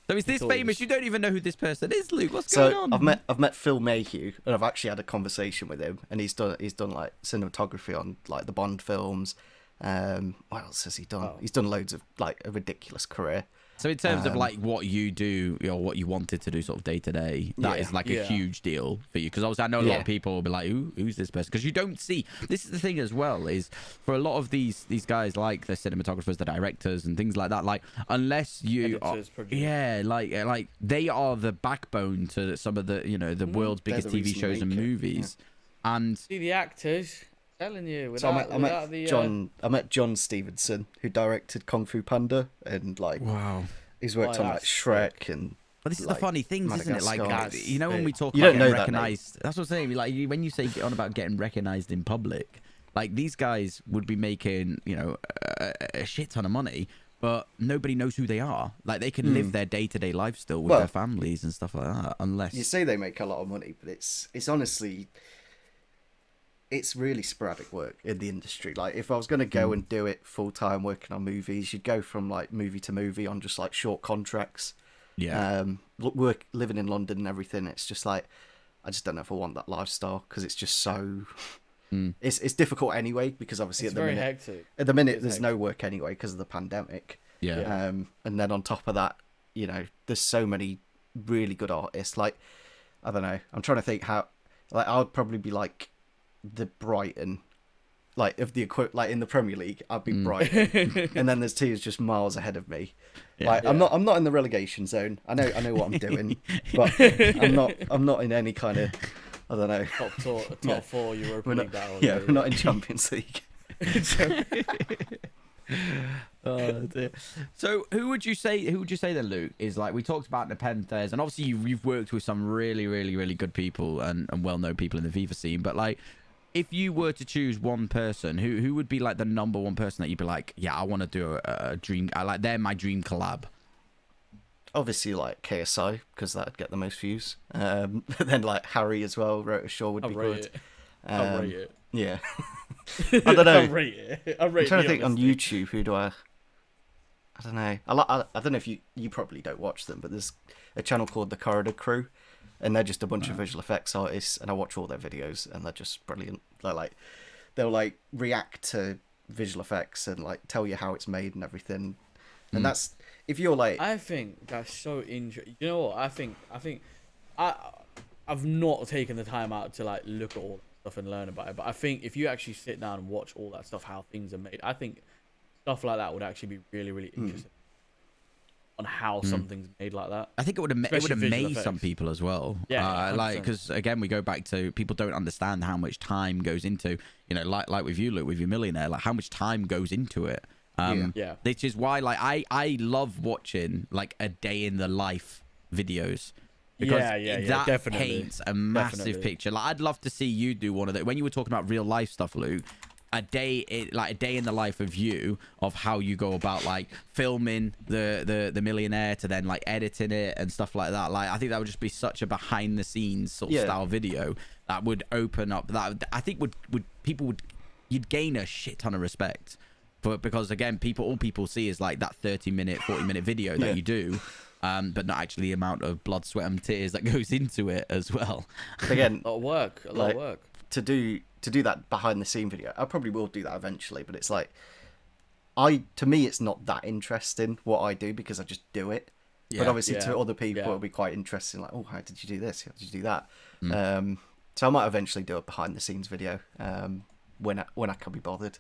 So is this famous? You don't even know who this person is, Luke. What's going on? I've met Phil Mayhew, and I've actually had a conversation with him, and he's done like cinematography on like the Bond films. What else has he done? Oh. He's done loads of like a ridiculous career. So in terms of like what you do, or what you wanted to do sort of day to day, that is like a huge deal for you. Because obviously I know a lot of people will be like, who's this person? Because you don't see, this is the thing as well, is for a lot of these guys, like the cinematographers, the directors and things like that, like unless you like they are the backbone to some of the, you know, the world's biggest TV shows and movies. And see the actors. Telling you, I met John Stevenson, who directed Kung Fu Panda, and like he's worked on like Shrek and. But this is the funny things, isn't it? Like you know, when we talk about getting recognized, that's what I'm saying. Like when you say on about getting recognized in public, like these guys would be making, you know, a shit ton of money, but nobody knows who they are. Like they can live their day-to-day life still with their families and stuff like that. Unless you say they make a lot of money, but it's honestly. It's really sporadic work in the industry. Like if I was going to go and do it full time working on movies, you'd go from like movie to movie on just like short contracts. Yeah. Living in London and everything. It's just like, I just don't know if I want that lifestyle because it's just so. It's difficult anyway because obviously it's very hectic. At the minute, there's no work anyway because of the pandemic. Yeah. And then on top of that, you know, there's so many really good artists. Like, I don't know. I'm trying to think how. Like, I would probably be like. The Brighton, like if the like in the Premier League, I'd be Brighton, and then there's teams just miles ahead of me. Like I'm not in the relegation zone. I know what I'm doing, but I'm not in any kind of, I don't know, top 4 Europa League battle. Yeah, we're not in Champions League. Oh dear. So who would you say then, Luke, is like, we talked about Nepenthes, and obviously you've worked with some really, really, really good people and well-known people in the FIFA scene, but like, if you were to choose one person, who would be like the number one person that you'd be like, yeah, I want to do a dream, they're my dream collab? Obviously, like KSI, because that'd get the most views. But then like Harry as well, Rota Shaw would be good. I'll rate it. Yeah. I don't know. I'll rate it. I'm trying to think on YouTube, who do I don't know. I don't know if you probably don't watch them, but there's a channel called The Corridor Crew, and they're just a bunch of visual effects artists, and I watch all their videos, and they're just brilliant. They'll like react to visual effects and like tell you how it's made and everything. And that's, if you're like, I think that's so interesting. You know what? I think I've not taken the time out to like look at all that stuff and learn about it, but I think if you actually sit down and watch all that stuff, how things are made, I think stuff like that would actually be really, really interesting on how something's made like that. I think it would have amazed some people as well. Yeah, like, because again, we go back to, people don't understand how much time goes into, you know, like with you, Luke, with your Millionaire, like how much time goes into it. Which is why, like, I love watching like a day in the life videos. Because that definitely paints a massive picture. Like, I'd love to see you do one of that. When you were talking about real life stuff, Luke, a day in the life of you, of how you go about like filming the Millionaire to then like editing it and stuff like that. Like, I think that would just be such a behind the scenes sort of style video that would open up, that I think you'd gain a shit ton of respect for, because again, all people see is like that 30-minute 40-minute video that you do, but not actually the amount of blood, sweat and tears that goes into it as well. Again, a lot of work. To to do that behind the scene video. I probably will do that eventually, but it's like, to me, it's not that interesting what I do because I just do it. But obviously to other people, it'll be quite interesting. Like, oh, how did you do this? How did you do that? So I might eventually do a behind the scenes video when I can be bothered.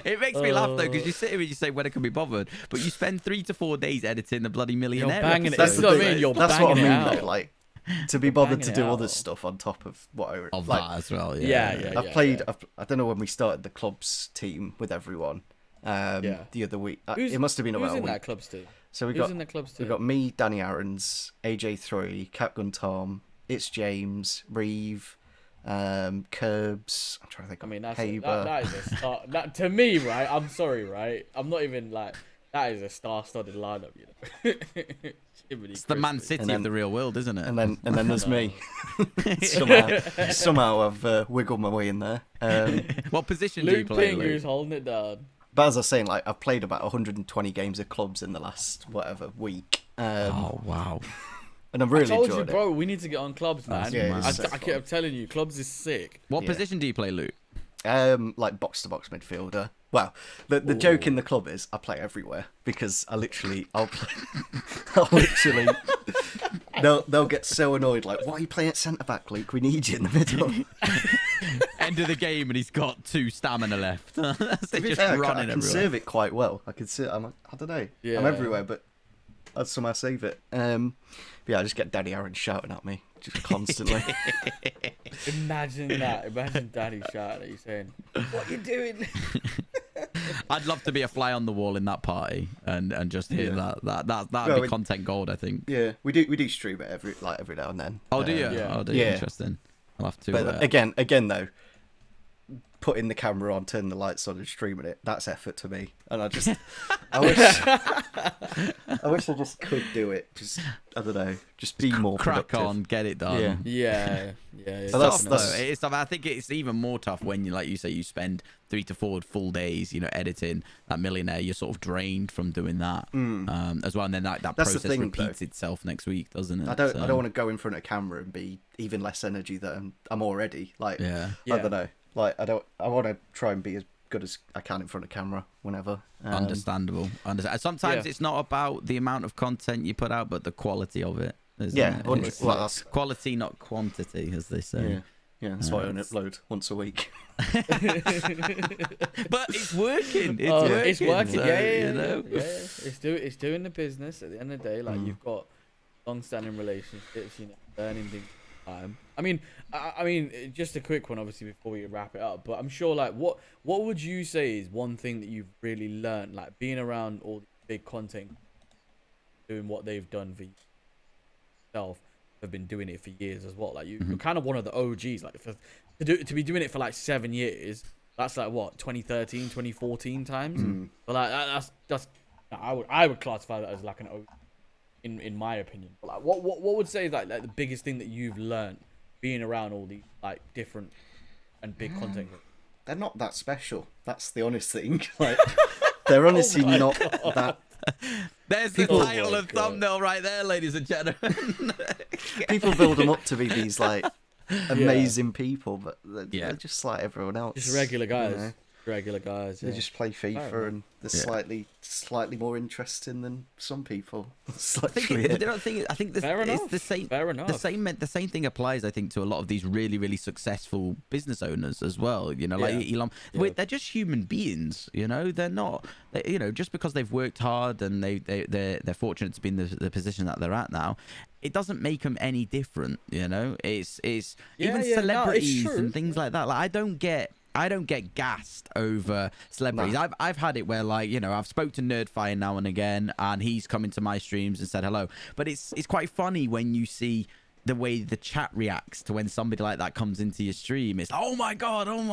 It makes me laugh though, because you sit here and you say when I can be bothered, but you spend 3 to 4 days editing the bloody Millionaire. You're banging it. That's What I the mean. You're That's what I banging mean. it out. Though, like to be bothered to Banging do it other out. stuff on top of what I Of like. that as well. Yeah. I've played. I don't know when we started the clubs team with everyone. The other week. It must have been about a Who's in week. that clubs too? So Who's in the clubs too? we got me, Danny Aarons, AJ3, Capgun Tom, It's James, Reeve, Curbs. I'm trying to think. I mean, that Haber. is a star. That, to me, right? I'm sorry, right? I'm not even like that is a star-studded lineup, you know. It's the Man City of the real world, isn't it? And then there's me. Somehow I've wiggled my way in there. What position do you Luke play, Pingu's Luke? holding it down. But as I was saying, like I've played about 120 games of clubs in the last week. Oh wow! And I've really I told you, enjoyed bro. We need to get on clubs, man. Yeah, it's so I kept telling you, clubs is sick. What Yeah. position do you play, Luke? it. Like box to box midfielder. Well, the joke in the club is I play everywhere because I'll literally they'll get so annoyed like, why are you playing at centre back, Luke? We need you in the middle. End of the game and he's got 2 stamina left. They're To be just fair, running I can everywhere. serve it quite well. I don't know. Yeah. I'm everywhere, but I'd somehow save it. But yeah, I just get Danny Aaron shouting at me just constantly. Imagine that. Imagine Daddy shouting at you saying, "What you doing?" I'd love to be a fly on the wall in that party and just hear that'd Well, be content gold, I think. Yeah, we do stream it every now and then. Oh, do you? Yeah. Oh, do you? Yeah. Interesting. I'll have to. But again though, putting the camera on, turning the lights on, and streaming it—that's effort to me. And I wish I just could do it. Just I don't know. Just be more crack productive. on, get it done. Yeah. Yeah. It's So tough, that's- though. It's tough. I think it's even more tough when you, like you say, you spend 3 to 4 full days, editing that Millionaire. You're sort of drained from doing that as well, and then that That's the process thing, repeats itself next week, doesn't it? I don't want to go in front of a camera and be even less energy than I'm already. Like Yeah. I don't know. Like I want to try and be as good as I can in front of camera whenever. Understandable. Sometimes Yeah. it's not about the amount of content you put out, but the quality of it. Isn't Yeah, it? 100 It's well, like that's- quality, not quantity, as they say. Yeah, that's why I only upload once a week. But it's working. It's working. So, Yeah. It's doing the business. At the end of the day, like you've got long-standing relationships, learning things. I mean, just a quick one, obviously, before we wrap it up. But I'm sure, like, what would you say is one thing that you've really learned, like being around all the big content, doing what they've done for yourself, have been doing it for years as well. Like you're kind of one of the OGs. Like to be doing it for like 7 years. That's like what 2013, 2014 times. But like that's I would classify that as like an OG. In my opinion, but like, what would say is like the biggest thing that you've learned being around all these like different and big content creators? They're not that special. That's the honest thing. Like they're honestly not that. There's the title and thumbnail right there, ladies and gentlemen. People build them up to be these like amazing people, but they're just like everyone else. Just regular guys. you know? Regular guys. They just play FIFA and they're slightly more interesting than some people. That's literally it. I think Fair it's enough. the same. Fair enough. The same thing applies, I think, to a lot of these really, really successful business owners as well. Like Elon. They're just human beings. They're not. Just because they've worked hard and they're fortunate to be in the position that they're at now, it doesn't make them any different. It's even celebrities and things like that. Like I don't get gassed over celebrities. No. I've had it where, like, I've spoke to Nerdfire now and again, and he's come into my streams and said hello. But it's quite funny when you see the way the chat reacts to when somebody like that comes into your stream. It's oh my god, and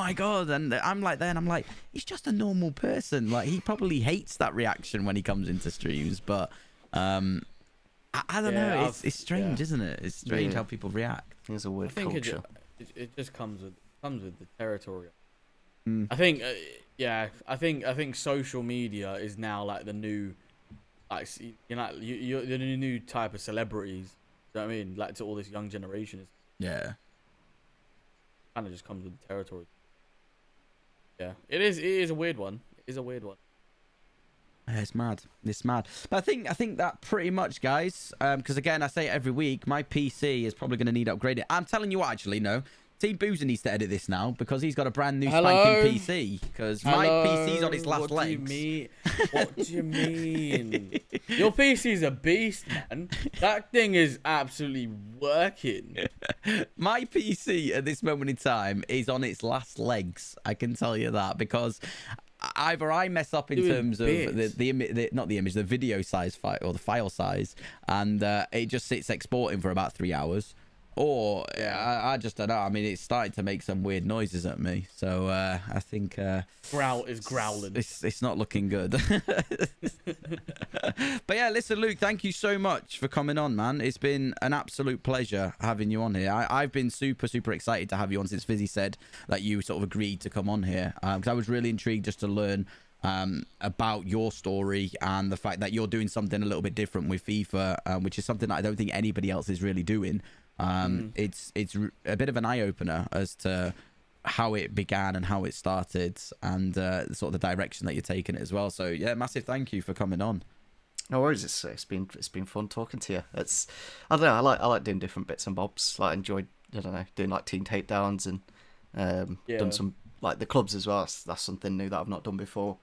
I'm like, he's just a normal person. Like, he probably hates that reaction when he comes into streams, but I don't know. It's strange, isn't it? It's strange how people react. It's a weird I think culture. it just comes with the territory. I think, I think social media is now like the new, like you're the new type of celebrities. You know what I mean? Like to all this young generation. Yeah. kind of just comes with the territory. Yeah, it is. It is a weird one. It is a weird one. Yeah, it's mad. It's mad. But I think that pretty much, guys. Because again, I say it every week. My PC is probably going to need upgraded. I'm telling you what, actually, no. Team Boozer needs to edit this now because he's got a brand new spanking PC. Because my PC's on its last legs. What do you mean? What do you mean? Your PC's a beast, man. That thing is absolutely working. My PC at this moment in time is on its last legs. I can tell you that because either I mess up in terms of the video size file or the file size, and it just sits exporting for about 3 hours. Or I just don't know. I mean, it's starting to make some weird noises at me. So I think Growl is growling. It's not looking good. But yeah, listen, Luke, thank you so much for coming on, man. It's been an absolute pleasure having you on here. I've been super excited to have you on since Fizzy said that you sort of agreed to come on here, because I was really intrigued just to learn about your story and the fact that you're doing something a little bit different with FIFA, which is something that I don't think anybody else is really doing. It's a bit of an eye-opener as to how it began and how it started, and sort of the direction that you're taking it as well. So yeah, massive thank you for coming on. No worries. It's been fun talking to you. I don't know. I like doing different bits and bobs. Like enjoyed doing like team takedowns and done some like the clubs as well. That's something new that I've not done before.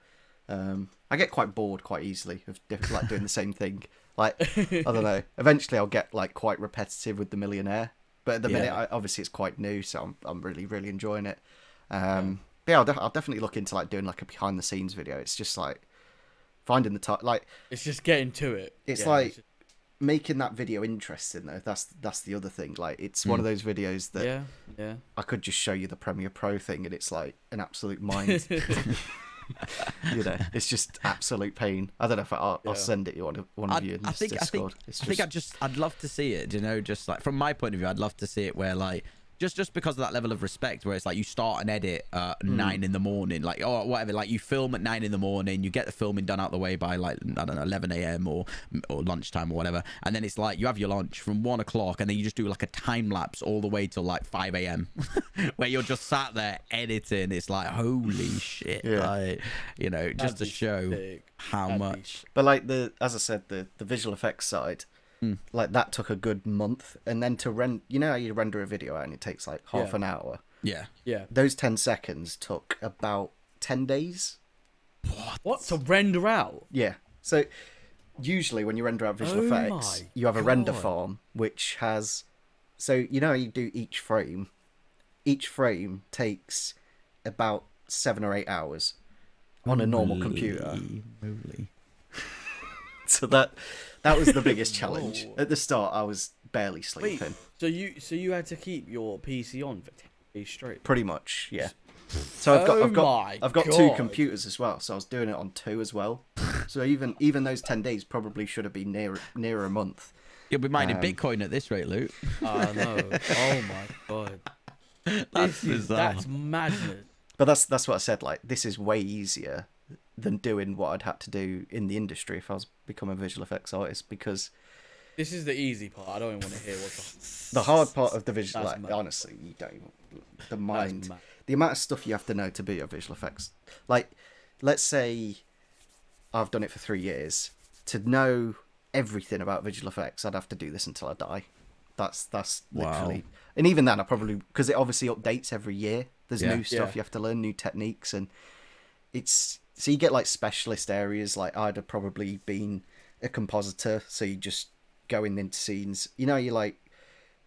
I get quite bored quite easily of like doing the same thing. Like, I don't know. Eventually, I'll get like quite repetitive with the Millionaire, but at the minute, obviously, it's quite new, so I'm really enjoying it. But yeah, I'll definitely look into like doing like a behind the scenes video. It's just like finding the time. Like, it's just getting to it. It's like making that video interesting though. That's the other thing. Like, it's one of those videos that I could just show you the Premiere Pro thing, and it's like an absolute mind. It's just absolute pain. I don't know if I'll send it you one of you in this Discord. I'd love to see it, just like from my point of view, I'd love to see it where like just because of that level of respect, where it's like you start an edit at 9 in the morning, like, or whatever, like you film at 9 in the morning, you get the filming done out the way by like, I don't know, 11 a.m. or lunchtime or whatever, and then it's like you have your lunch from 1 o'clock, and then you just do like a time lapse all the way till like 5 a.m. where you're just sat there editing. It's like, holy shit, like, just to show how much. But like as I said, the visual effects side, like that took a good month, and then to render, how you render a video out and it takes like half an hour. Yeah. Those 10 seconds took about 10 days. What to render out? Yeah. So usually when you render out visual effects, you have a render farm which has. So you do each frame. Each frame takes about 7 or 8 hours on a normal computer. So that was the biggest challenge. At the start, I was barely sleeping. Wait, so you had to keep your PC on for 10 days straight? Pretty much, yeah. So I've got 2 computers as well, so I was doing it on 2 as well. So even those 10 days probably should have been near a month. You'll be mining Bitcoin at this rate, Luke. I know. Oh my god. That's madness. But that's what I said. Like, this is way easier than doing what I'd had to do in the industry if I was becoming a visual effects artist, because this is the easy part. I don't even want to hear what's the hard part of the visual. Like, honestly, you don't even, the mind, the amount of stuff you have to know to be a visual effects. Like, let's say I've done it for 3 years. To know everything about visual effects, I'd have to do this until I die. That's literally, and even then, I probably, because it obviously updates every year. There's new stuff you have to learn, new techniques, and so you get like specialist areas. Like, I'd have probably been a compositor, so you just going into scenes. You like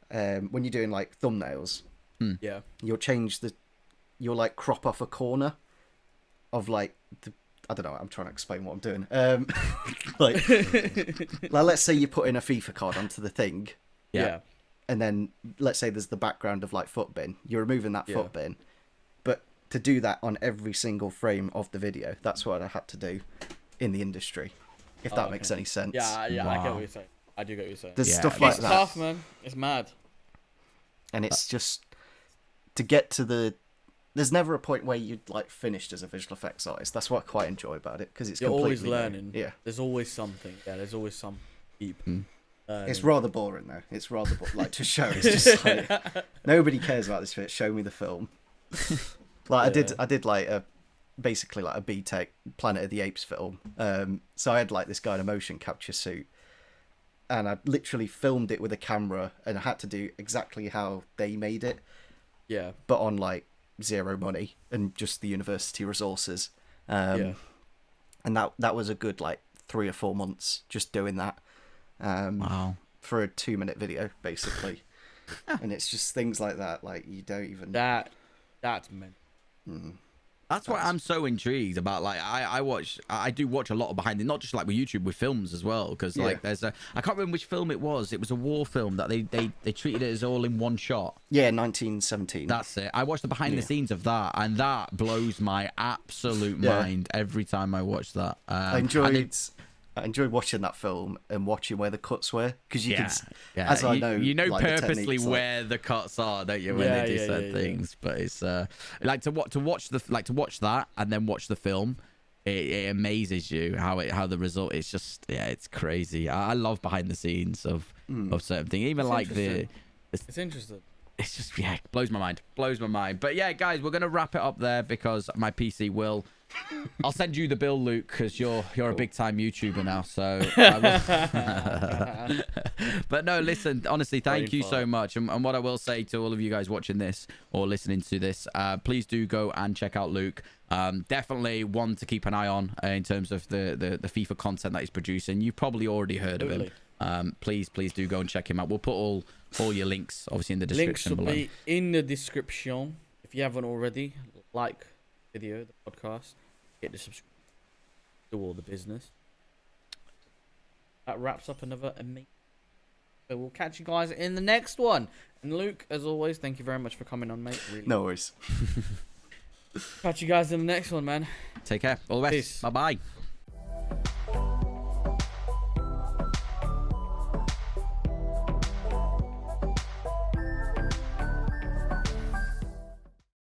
when you're doing like thumbnails, you'll like crop off a corner of like I don't know. I'm trying to explain what I'm doing. Like let's say you put in a FIFA card onto the thing, and then let's say there's the background of like foot bin. You're removing that foot bin, but to do that on every single frame of the video, that's what I had to do in the industry. If that makes any sense. Yeah, I get what you're saying. I do get what you're saying. There's stuff like that. It's tough, man. It's mad. And it's just to get to there's never a point where you'd like finished as a visual effects artist. That's what I quite enjoy about it, because it's you're completely always learning. New. Yeah. There's always something. Yeah, there's always some deep. It's rather boring though. It's rather like to show. It's just like nobody cares about this bit. Show me the film. Like I did like basically like a B-Tech Planet of the Apes film. So I had like this guy in a motion capture suit, and I literally filmed it with a camera, and I had to do exactly how they made it. Yeah. But on like zero money and just the university resources. And that was a good like 3 or 4 months just doing that. Wow. For a 2-minute video, basically. And it's just things like that, like you don't even... That's meant. That's why I'm so intrigued about, like, I do watch a lot of behind it, not just like with YouTube, with films as well, because like there's I can't remember which film it was a war film that they treated it as all in one shot. Yeah, 1917. That's it. I watched the behind the scenes of that, and that blows my absolute mind every time I watch that. I enjoyed watching that film and watching where the cuts were, because you can, as I know, you know like, purposely where the cuts are, don't you, when they do certain things. But it's like to watch that and then watch the film. It amazes you how the result is just it's crazy. I love behind the scenes of certain things, even like it's interesting. It's just blows my mind. But yeah, guys, we're gonna wrap it up there because my PC will. I'll send you the bill, Luke, because you're a big time YouTuber now. So, but no, listen. Honestly, thank you so much. And what I will say to all of you guys watching this or listening to this, please do go and check out Luke. Definitely one to keep an eye on in terms of the FIFA content that he's producing. You've probably already heard of him. Please do go and check him out. We'll put all your links obviously in the description below. Links will be in the description. If you haven't already, like the video, the podcast, hit the subscribe, do all the business. That wraps up another amazing. So we'll catch you guys in the next one. And Luke, as always, thank you very much for coming on, mate. Really. No worries. Catch you guys in the next one, man. Take care. All the best. Bye bye.